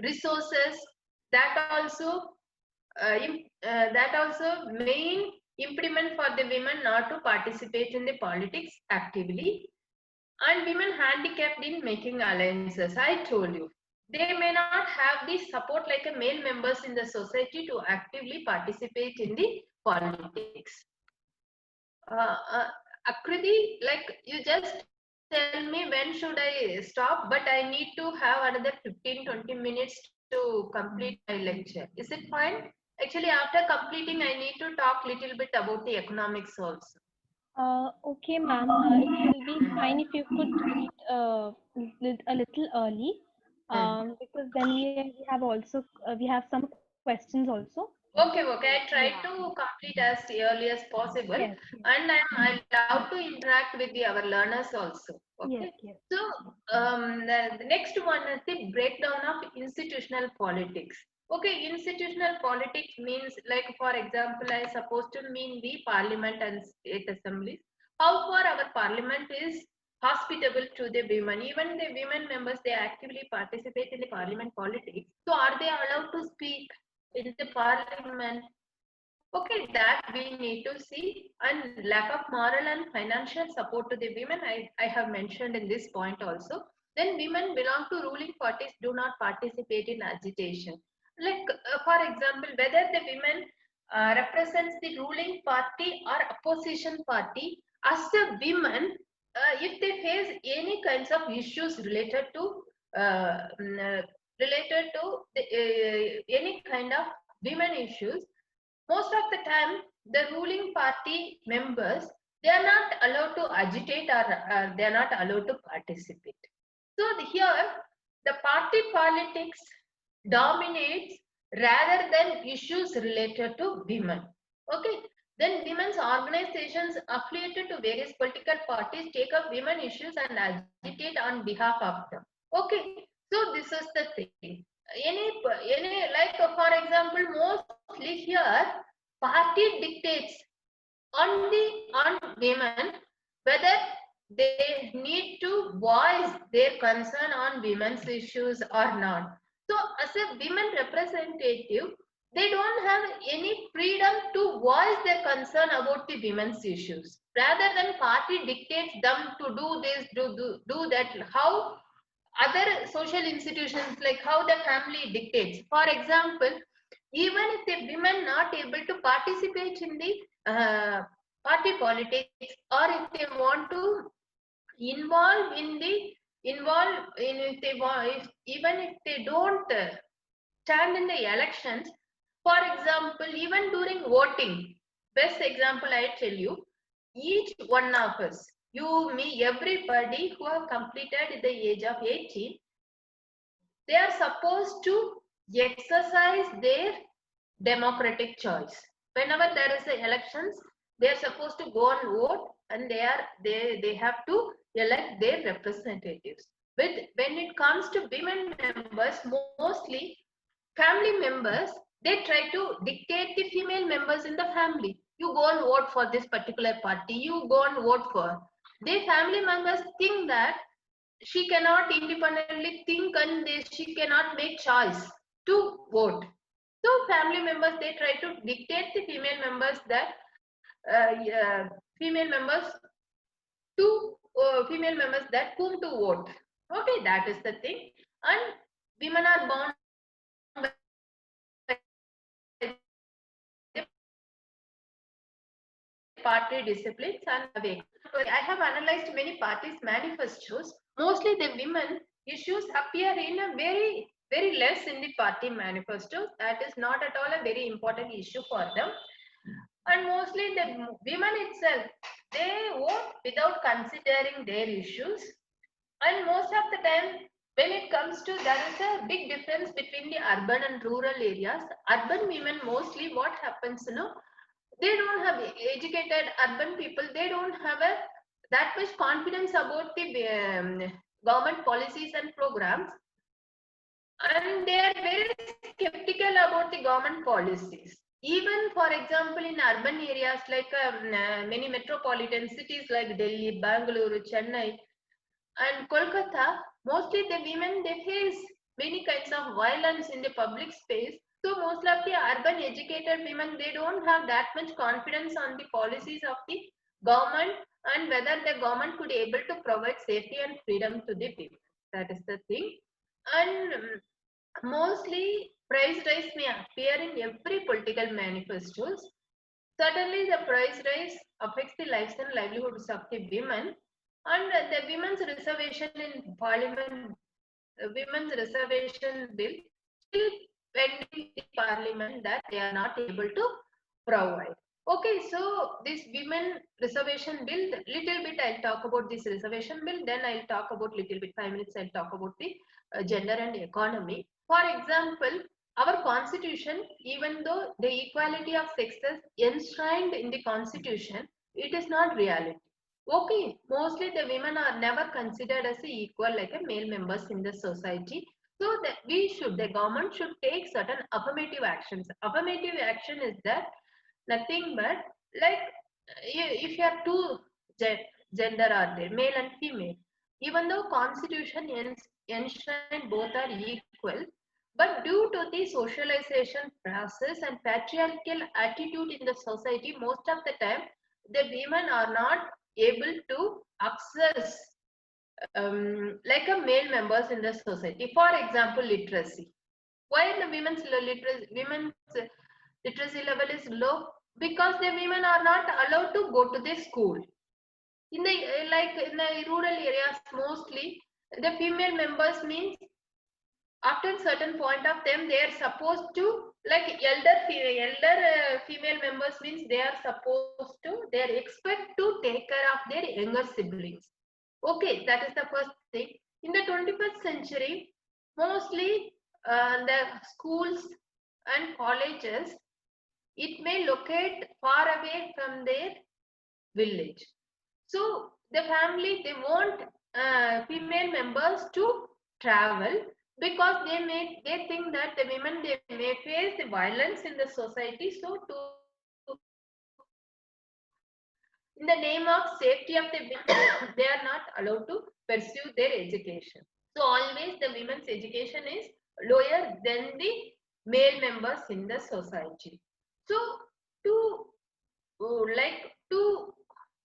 resources, that also that also main impediment for the women not to participate in the politics actively. And women handicapped in making alliances, I told you, they may not have the support like a male members in the society to actively participate in the politics. Akriti, like you just tell me when should I stop, but I need to have another 15-20 minutes to complete my lecture. Is it fine? Actually, after completing, I need to talk little bit about the economics also. Okay, ma'am. It will be fine if you could meet a little early, because then we have also we have some questions also. Okay, okay. I try Yeah. to complete as early as possible, Yes. and I love to interact with our learners also. Okay. Yes. Yes. So the next one is the breakdown of institutional politics. Okay, institutional politics means, like for example, I supposed to mean the parliament and state assemblies. How far our parliament is hospitable to the women? Even the women members, they actively participate in the parliament politics. So are they allowed to speak in the parliament? Okay, that we need to see. And lack of moral and financial support to the women, I have mentioned in this point also. Then women belong to ruling parties do not participate in agitation. Like for example, whether the women represents the ruling party or opposition party, as a women, if they face any kinds of issues related to any kind of women issues, most of the time the ruling party members, they are not allowed to agitate, or they are not allowed to participate. So here the party politics dominates rather than issues related to women. Okay, then women's organizations affiliated to various political parties take up women issues and agitate on behalf of them. Okay, so this is the thing. Any like for example, mostly here party dictates on women whether they need to voice their concern on women's issues or not. So as a women representative, they don't have any freedom to voice their concern about the women's issues. Rather than party dictates them to do this, do that, how other social institutions, like how the family dictates. For example, even if the women not able to participate in the party politics, or if they want to involve in, if they want, if, even if they don't stand in the elections. For example, even during voting, best example I tell you, each one of us, you, me, everybody who have completed the age of 18, they are supposed to exercise their democratic choice. Whenever there is the elections, they are supposed to go and vote, and they have to elect their representatives. But when it comes to women members, mostly family members, they try to dictate the female members in the family. You go and vote for this particular party. You go and vote for. Their family members think that she cannot independently think and she cannot make choice to vote. So family members, they try to dictate the female members that female members to female members that whom to vote. Okay, that is the thing. And women are bound by party disciplines and way. I have analyzed many parties' manifestos. Mostly the women issues appear in a very less in the party manifesto. That is not at all a very important issue for them. And mostly the women itself, they vote without considering their issues. And most of the time, when it comes to, there is a big difference between the urban and rural areas. Urban women mostly, what happens, they don't have educated urban people, they don't have a that much confidence about the government policies and programs, and they are very skeptical about the government policies. Even for example, in urban areas like many metropolitan cities like Delhi, Bangalore, Chennai, and Kolkata, mostly the women, they face many kinds of violence in the public space. So most of the urban educated women, they don't have that much confidence on the policies of the government and whether the government could able to provide safety and freedom to the women. That is the thing. And mostly price rise may appear in every political manifestos. Certainly, the price rise affects the lives and livelihoods of the women, and the women's reservation in parliament, women's reservation bill still pending in parliament that they are not able to provide. Okay, so this women reservation bill, little bit I'll talk about this reservation bill, then I'll talk about little bit, 5 minutes I'll talk about the gender and economy. For example, our constitution, even though the equality of sexes enshrined in the constitution, it is not reality. Okay, mostly the women are never considered as equal like a male members in the society. So that the government should take certain affirmative actions. Affirmative action is that nothing but like if you have two gender are there, male and female, even though constitution enshrine both are equal, but due to the socialization process and patriarchal attitude in the society, most of the time the women are not able to access like a male members in the society. For example, literacy. Why the women's literacy level is low? Because the women are not allowed to go to the school. In the like in the rural areas, mostly the female members means after a certain point of time they are supposed to like elder female members means they are supposed to, they are expect to take care of their younger siblings. Okay, that is the first thing. In the 21st century, mostly the schools and colleges, it may locate far away from their village. So the family, they want female members to travel because they think that the women, they may face the violence in the society. So to in the name of safety of the women, they are not allowed to pursue their education. So always the women's education is lower than the male members in the society. So to to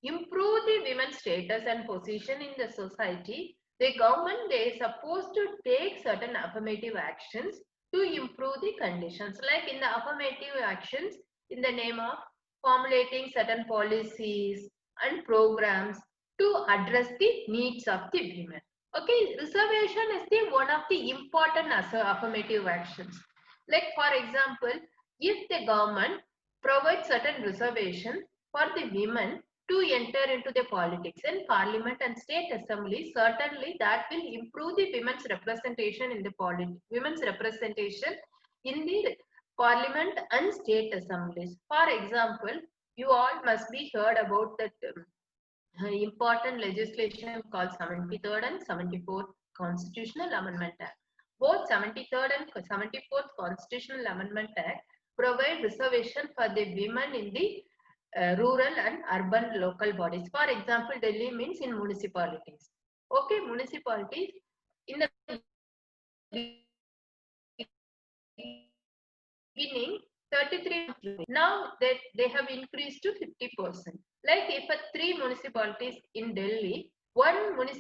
improve the women's status and position in the society, the government, they are supposed to take certain affirmative actions to improve the conditions. Like in the affirmative actions, in the name of formulating certain policies and programs to address the needs of the women. Okay, reservation is the one of the important affirmative actions. Like for example, if the government provides certain reservation for the women to enter into the politics in parliament and state assembly, certainly that will improve the women's representation in the women's representation in the parliament and state assemblies. For example, you all must be heard about that important legislation called 73rd and 74th Constitutional Amendment Act. Both 73rd and 74th Constitutional Amendment Act provide reservation for the women in the rural and urban local bodies. For example, Delhi means in municipalities. Okay, municipalities in the beginning 33, now that they have increased to 50%. Like if a 3 municipalities in Delhi, one one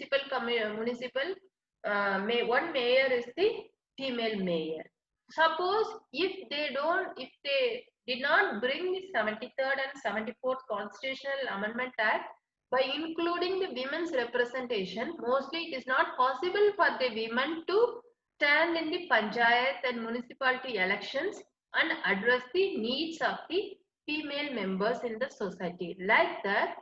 mayor is the female mayor. Suppose if they did not bring the 73rd and 74th Constitutional Amendment Act by including the women's representation, mostly it is not possible for the women to stand in the panchayat and municipality elections and address the needs of the female members in the society. Like that,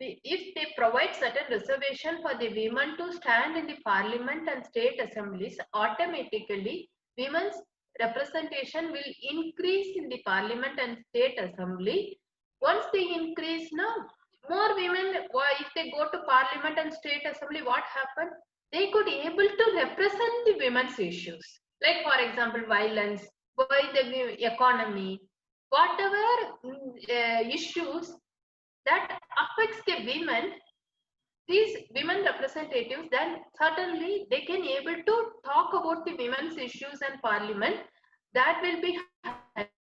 if they provide certain reservation for the women to stand in the parliament and state assemblies, automatically women's representation will increase in the parliament and state assembly. Once they increase, now more women, if they go to parliament and state assembly, what happens? They could able to represent the women's issues. Like for example, violence, by the economy, whatever issues that affects the women, these women representatives, then certainly they can able to talk about the women's issues and parliament. That will be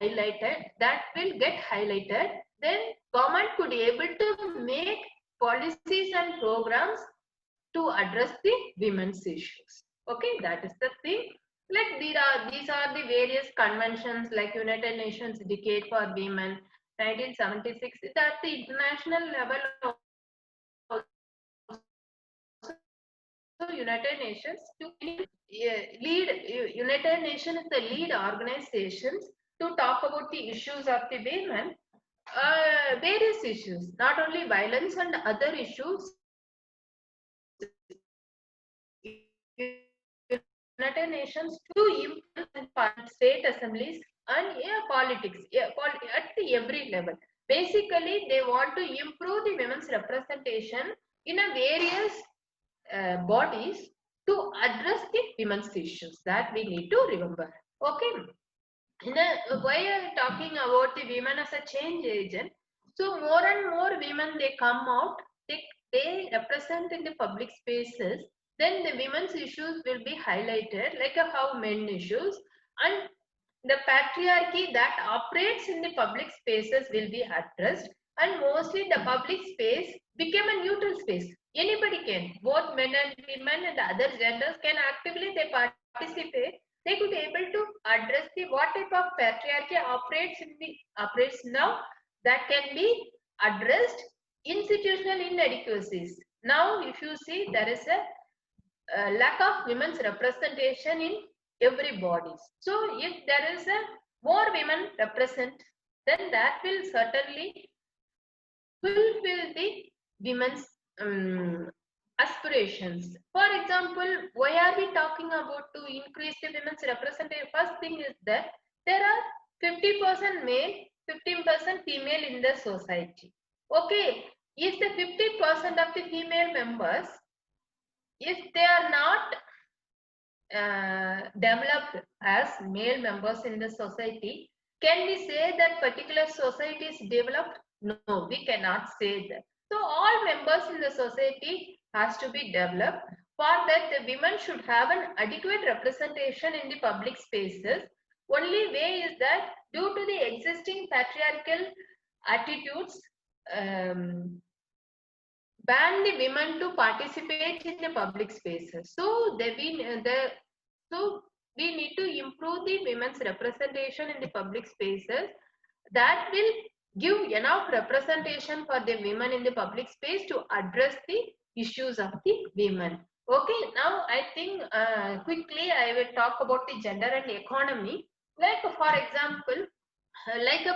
highlighted, that will get highlighted. Then government could able to make policies and programs to address the women's issues. Okay, that is the thing. Like these are the various conventions like United Nations Decade for Women 1976. At the international level, so United Nations to United Nations is the lead organizations to talk about the issues of the women, various issues, not only violence and other issues. United Nations to implement state assemblies and politics at the every level. Basically, they want to improve the women's representation in a various bodies to address the women's issues. That we need to remember. Okay. Why I am talking about the women as a change agent? So more and more women they come out, they represent in the public spaces. Then the women's issues will be highlighted, like how men issues and the patriarchy that operates in the public spaces will be addressed, and mostly the public space became a neutral space. Anybody can, both men and women and other genders can actively they participate. They could be able to address the what type of patriarchy operates now, that can be addressed. Institutional inadequacies. Now, if you see, there is a lack of women's representation in every bodies. So if there is a more women represent, then that will certainly fulfill the women's aspirations. For example, why are we talking about to increase the women's representation? First thing is that there are 50% male, 15% female in the society. Okay, if the 50% of the female members, if they are not developed as male members in the society, can we say that particular society is developed? No, we cannot say that. So all members in the society has to be developed. For that, the women should have an adequate representation in the public spaces. Only way is that due to the existing patriarchal attitudes, ban the women to participate in the public spaces. So we need to improve the women's representation in the public spaces. That will give enough representation for the women in the public space to address the issues of the women. Okay, now I think quickly I will talk about the gender and economy. Like for example, like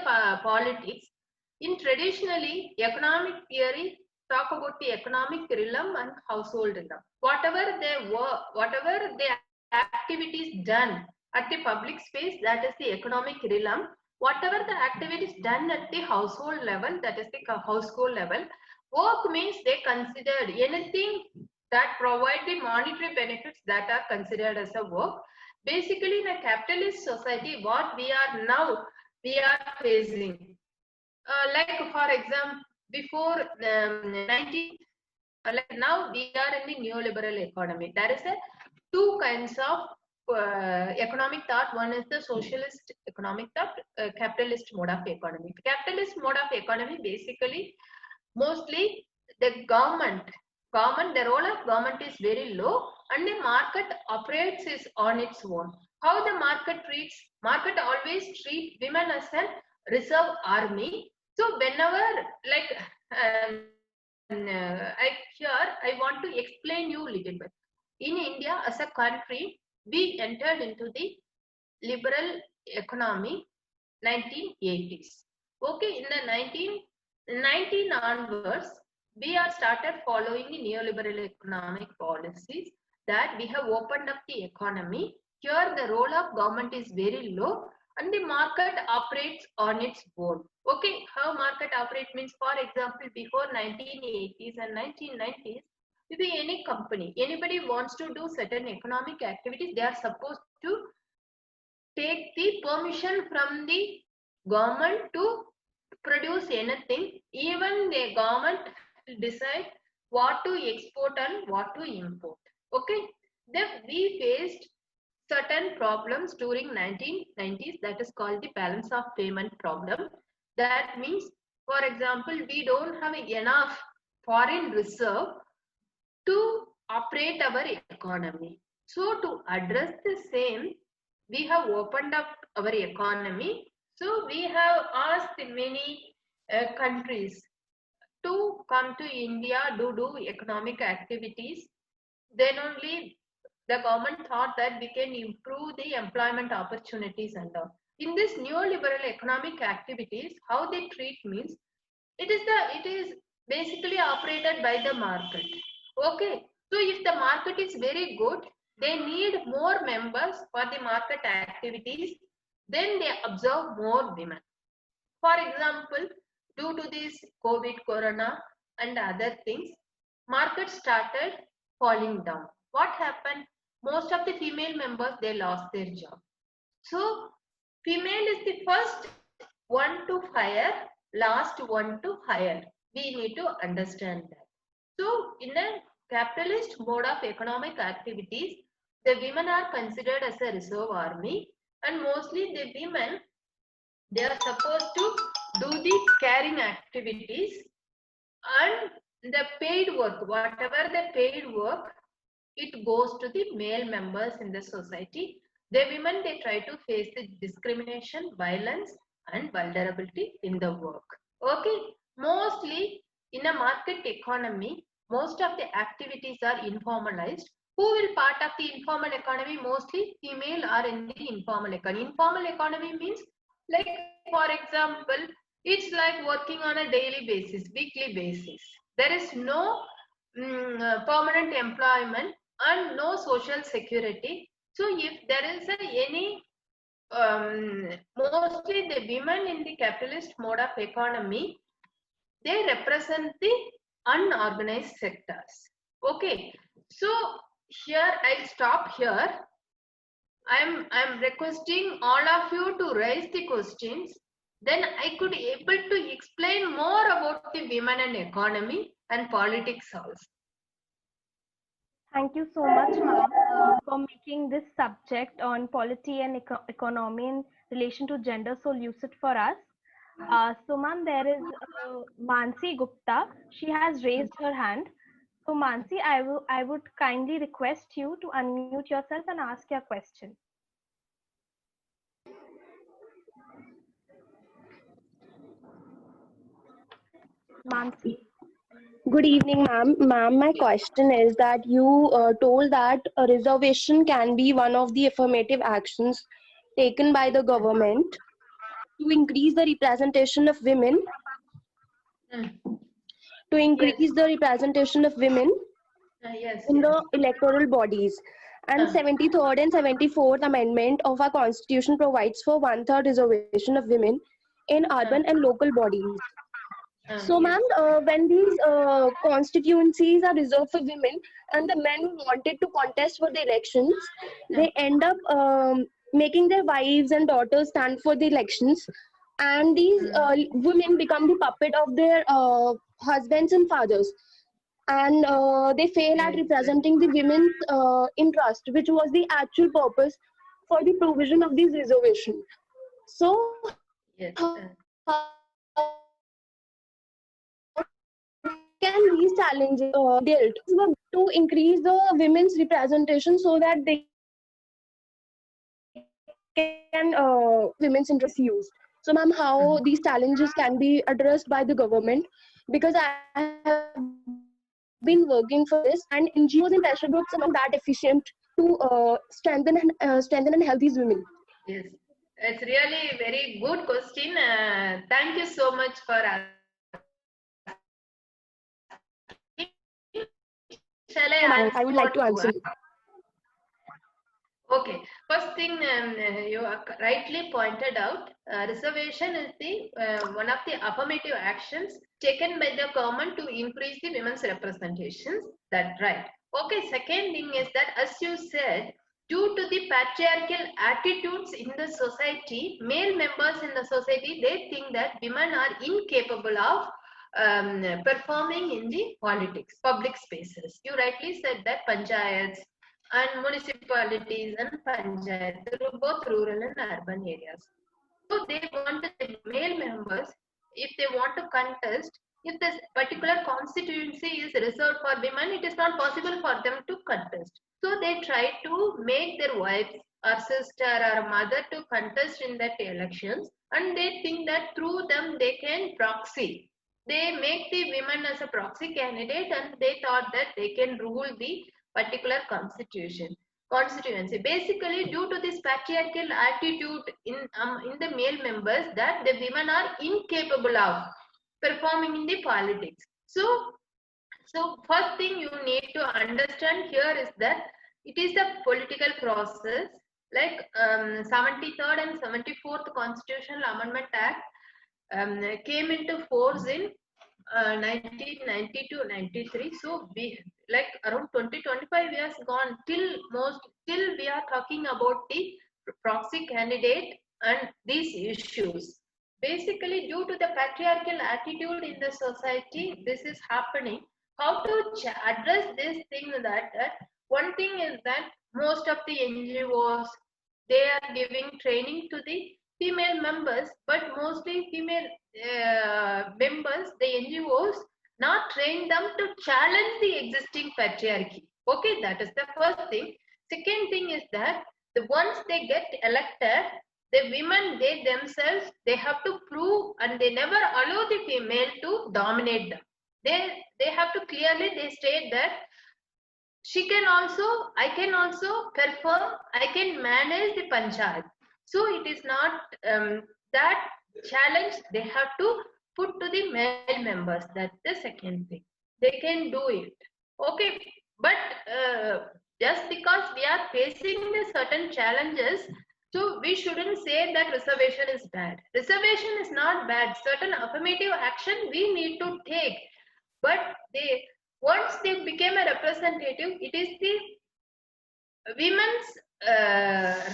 politics, in traditionally economic theory talk about the economic realm and household realm. Whatever the activities done at the public space, that is the economic realm. Whatever the activities done at the household level, that is the household level. Work means they considered anything that provide the monetary benefits that are considered as a work. Basically, in a capitalist society, what we are facing, Like for example, before 19, like now we are in the neoliberal economy. There is a two kinds of economic thought. One is the socialist economic thought, capitalist mode of economy. Capitalist mode of economy basically mostly the government, the role of government is very low and the market operates is on its own. How the market always treat women as a reserve army. So whenever like I want to explain you a little bit. In India as a country, we entered into the liberal economy 1980s. Okay, in the 1919 onwards, we are started following the neoliberal economic policies that we have opened up the economy. Here the role of government is very low and the market operates on its own. Okay, how market operate means, for example, before 1980s and 1990s, if any company, anybody wants to do certain economic activities, they are supposed to take the permission from the government to produce anything. Even the government decide what to export and what to import. Okay, then we faced certain problems during 1990s, that is called the balance of payment problem. That means, for example, we don't have enough foreign reserve to operate our economy. So to address the same, we have opened up our economy. So we have asked many countries to come to India to do economic activities. Then only the government thought that we can improve the employment opportunities and all. In this neoliberal economic activities, how they treat means, it is basically operated by the market. Okay, so if the market is very good, they need more members for the market activities, then they observe more women. For example, due to this COVID, corona and other things, market started falling down. What happened? Most of the female members, they lost their job. So female is the first one to fire, last one to hire. We need to understand that. So in a capitalist mode of economic activities, the women are considered as a reserve army, and mostly the women, they are supposed to do the caring activities and the paid work, whatever the paid work, it goes to the male members in the society. The women, they try to face the discrimination, violence and vulnerability in the work. Okay, mostly in a market economy, most of the activities are informalized. Who will part of the informal economy? Mostly female are in the informal economy. Informal economy means, like for example, it's like working on a daily basis, weekly basis. There is no permanent employment and no social security. So if there is any mostly the women in the capitalist mode of economy, they represent the unorganized sectors. Okay, so here I'll stop here. I'm requesting all of you to raise the questions. Then I could able to explain more about the women and economy and politics also. Thank you so much, ma'am, for making this subject on polity and economy in relation to gender so lucid for us. So, ma'am, there is Mansi Gupta. She has raised her hand. So, Mansi, I would kindly request you to unmute yourself and ask your question. Mansi. Good evening, ma'am. Ma'am, my question is that you told that a reservation can be one of the affirmative actions taken by the government to increase the representation of women. To increase the representation of women in the electoral bodies. And 73rd and 74th Amendment of our Constitution provides for 1/3 reservation of women in urban and local bodies. So, ma'am, when these constituencies are reserved for women and the men who wanted to contest for the elections, they end up making their wives and daughters stand for the elections. and these women become the puppet of their husbands and fathers, and they fail at representing the women's interest, which was the actual purpose for the provision of these reservation. So Yes. can these challenges dealt to increase the women's representation so that they can women's interest used? So ma'am, how these challenges can be addressed by the government, because I have been working for this, and NGOs and pressure groups are not that efficient to strengthen and help these women. Yes, it's really very good question. Thank you so much for asking. Shall I So, answer? I would like to answer. Okay, first thing you rightly pointed out, reservation is the one of the affirmative actions taken by the government to increase the women's representations. That's right. Okay, second thing is that, as you said, due to the patriarchal attitudes in the society, male members in the society, they think that women are incapable of performing in the politics, public spaces. You rightly said that panchayats and municipalities and panchayats, both rural and urban areas. So they want the male members, if they want to contest, if this particular constituency is reserved for women, it is not possible for them to contest. So they try to make their wives or sister or mother to contest in that elections, and they think that through them they can proxy. They make the women as a proxy candidate, and they thought that they can rule the particular constituency. Basically, due to this patriarchal attitude in the male members, that the women are incapable of performing in the politics. So first thing you need to understand here is that it is a political process. Like 73rd and 74th Constitutional Amendment Act came into force in 1992-93. So we, like, around 20-25 years gone, till we are talking about the proxy candidate and these issues. Basically, due to the patriarchal attitude in the society, this is happening. How to address this thing? That one thing is that most of the NGOs, they are giving training to the female members, but mostly female members, the NGOs, not train them to challenge the existing patriarchy. Okay, that is the first thing. Second thing is that once they get elected, the women, they themselves, they have to prove, and they never allow the female to dominate them. They have to clearly, they state that I can also perform, I can manage the panchayat. So it is not that challenge they have to put to the male members. That's the second thing. They can do it. Okay, but just because we are facing the certain challenges, so we shouldn't say that reservation is bad. Reservation is not bad. Certain affirmative action we need to take, but once they became a representative, it is the women's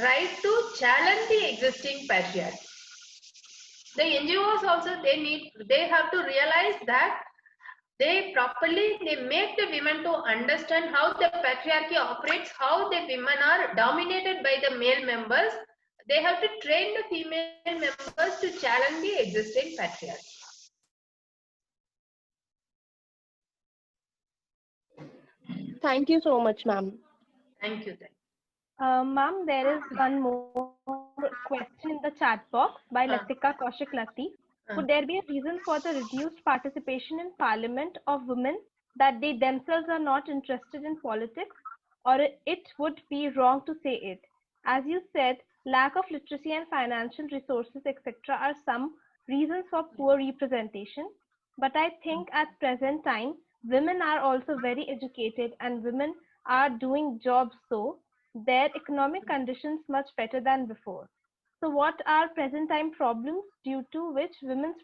right to challenge the existing patriarchy. The NGOs also, they have to realize that they make the women to understand how the patriarchy operates, how the women are dominated by the male members. They have to train the female members to challenge the existing patriarchy. Thank you so much, ma'am. Thank you. Ma'am, there is one more question in the chat box by Latika Kaushik Lati. Could there be a reason for the reduced participation in parliament of women, that they themselves are not interested in politics, or it would be wrong to say it? As you said, lack of literacy and financial resources, etc., are some reasons for poor representation. But I think at present time, women are also very educated, and women are doing jobs, so their economic conditions much better than before. So what are present time problems due to which women's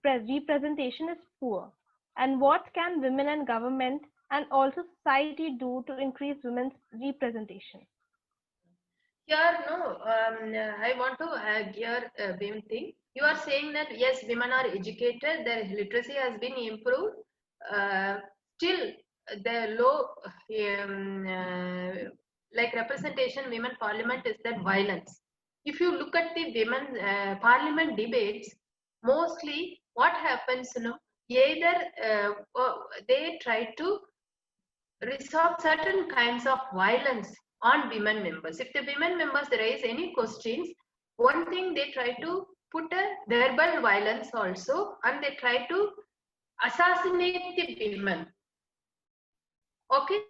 representation is poor? And what can women and government and also society do to increase women's representation? Here, no, I want to here one thing. You are saying that yes, women are educated, their literacy has been improved. Still, the low, like representation, women parliament is that violence. If you look at the women parliament debates, mostly what happens, you know, either they try to resort certain kinds of violence on women members. If the women members raise any questions, one thing they try to put a verbal violence also, and they try to assassinate the women. Okay,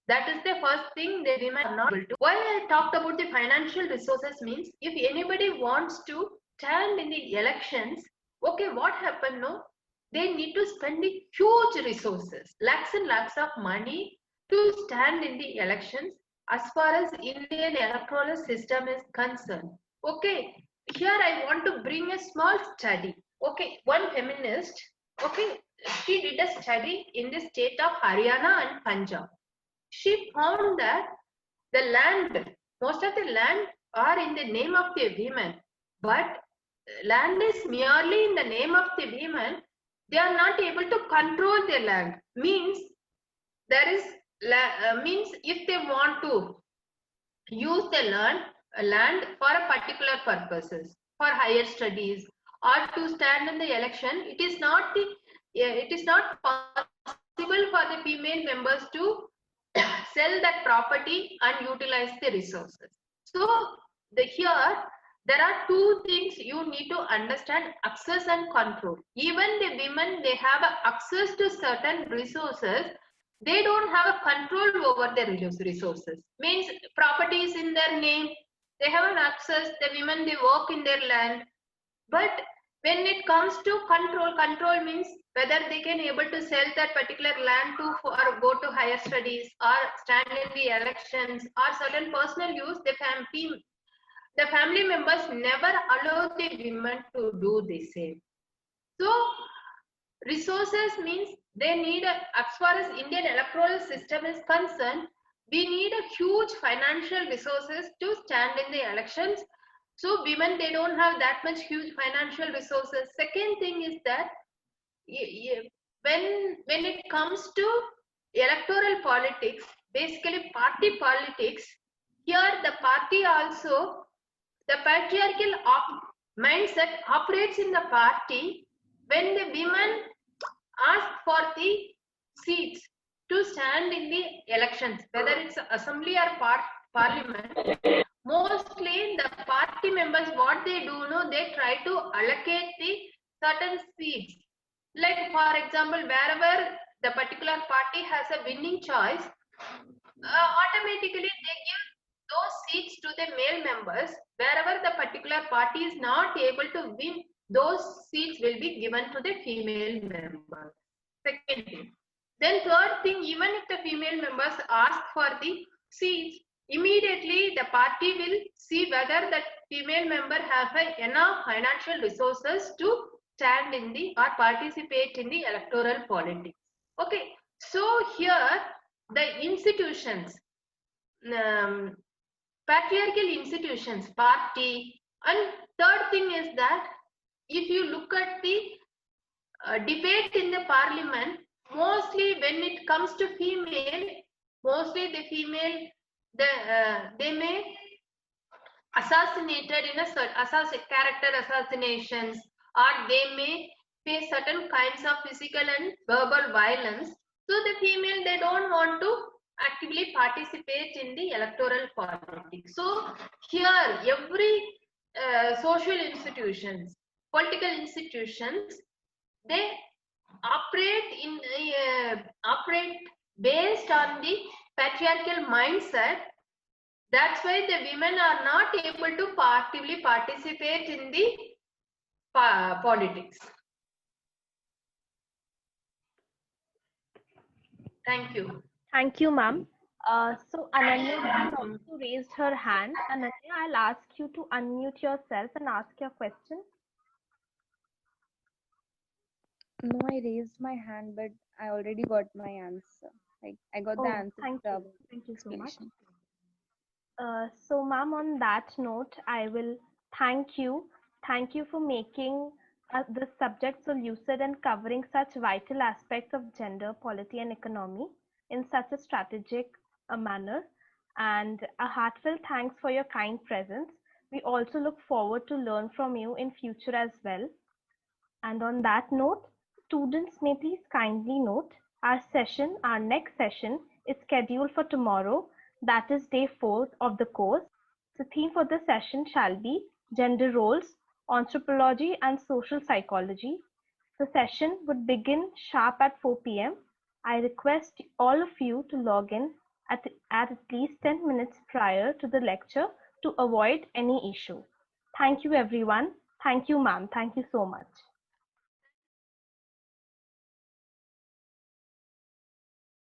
that is the first thing the women are not able to. Why I talked about the financial resources means if anybody wants to stand in the elections, okay, what happened? No, they need to spend the huge resources, lakhs and lakhs of money to stand in the elections as far as Indian electoral system is concerned. Okay, here I want to bring a small study. Okay, one feminist, okay, she did a study in the state of Haryana and Punjab. She found that the land, most of the land are in the name of the women, but land is merely in the name of the women. They are not able to control the land. Means there is means if they want to use the land for a particular purposes, for higher studies or to stand in the election, it is not possible for the female members to sell that property and utilize the resources. So here there are two things you need to understand: access and control. Even the women, they have access to certain resources, they don't have a control over their resources. Means property is in their name, they have an access, the women, they work in their land. But when it comes to control means whether they can able to sell that particular land to or go to higher studies or stand in the elections or certain personal use, the family members never allow the women to do the same. So resources means they need as far as Indian electoral system is concerned, we need a huge financial resources to stand in the elections. So women, they don't have that much huge financial resources. Second thing is that when it comes to electoral politics, basically party politics, here the party also, the patriarchal mindset operates in the party. When the women ask for the seats to stand in the elections, whether it's assembly or parliament, mostly the party members, what they do, no, they try to allocate the certain seats. Like for example, wherever the particular party has a winning choice, automatically they give those seats to the male members. Wherever the particular party is not able to win, those seats will be given to the female members. Second thing. Then third thing, even if the female members ask for the seats, immediately the party will see whether that female member has enough financial resources to stand in the or participate in the electoral politics. Okay, so here the institutions, patriarchal institutions, party, and third thing is that if you look at the debate in the parliament, mostly when it comes to female, mostly the female, they may assassinated in a certain character assassinations, or they may face certain kinds of physical and verbal violence. So the female, they don't want to actively participate in the electoral politics. So here every social institutions, political institutions, they operate based on the patriarchal mindset. That's why the women are not able to actively participate in the politics. Thank you. Thank you, ma'am. So Ananya has also raised her hand. Ananya, I'll ask you to unmute yourself and ask your question. No, I raised my hand, but I already got my answer. Like I got the answer. Thank you so much. So ma'am, on that note, I will thank you. Thank you for making the subject so lucid and covering such vital aspects of gender, polity and economy in such a strategic manner. And a heartfelt thanks for your kind presence. We also look forward to learn from you in future as well. And on that note, students may please kindly note our next session is scheduled for tomorrow, that is day 4 of the course. The theme for the session shall be gender roles, anthropology and social psychology. The session would begin sharp at 4 p.m. I request all of you to log in at least 10 minutes prior to the lecture to avoid any issue. Thank you everyone. Thank you ma'am. Thank you so much.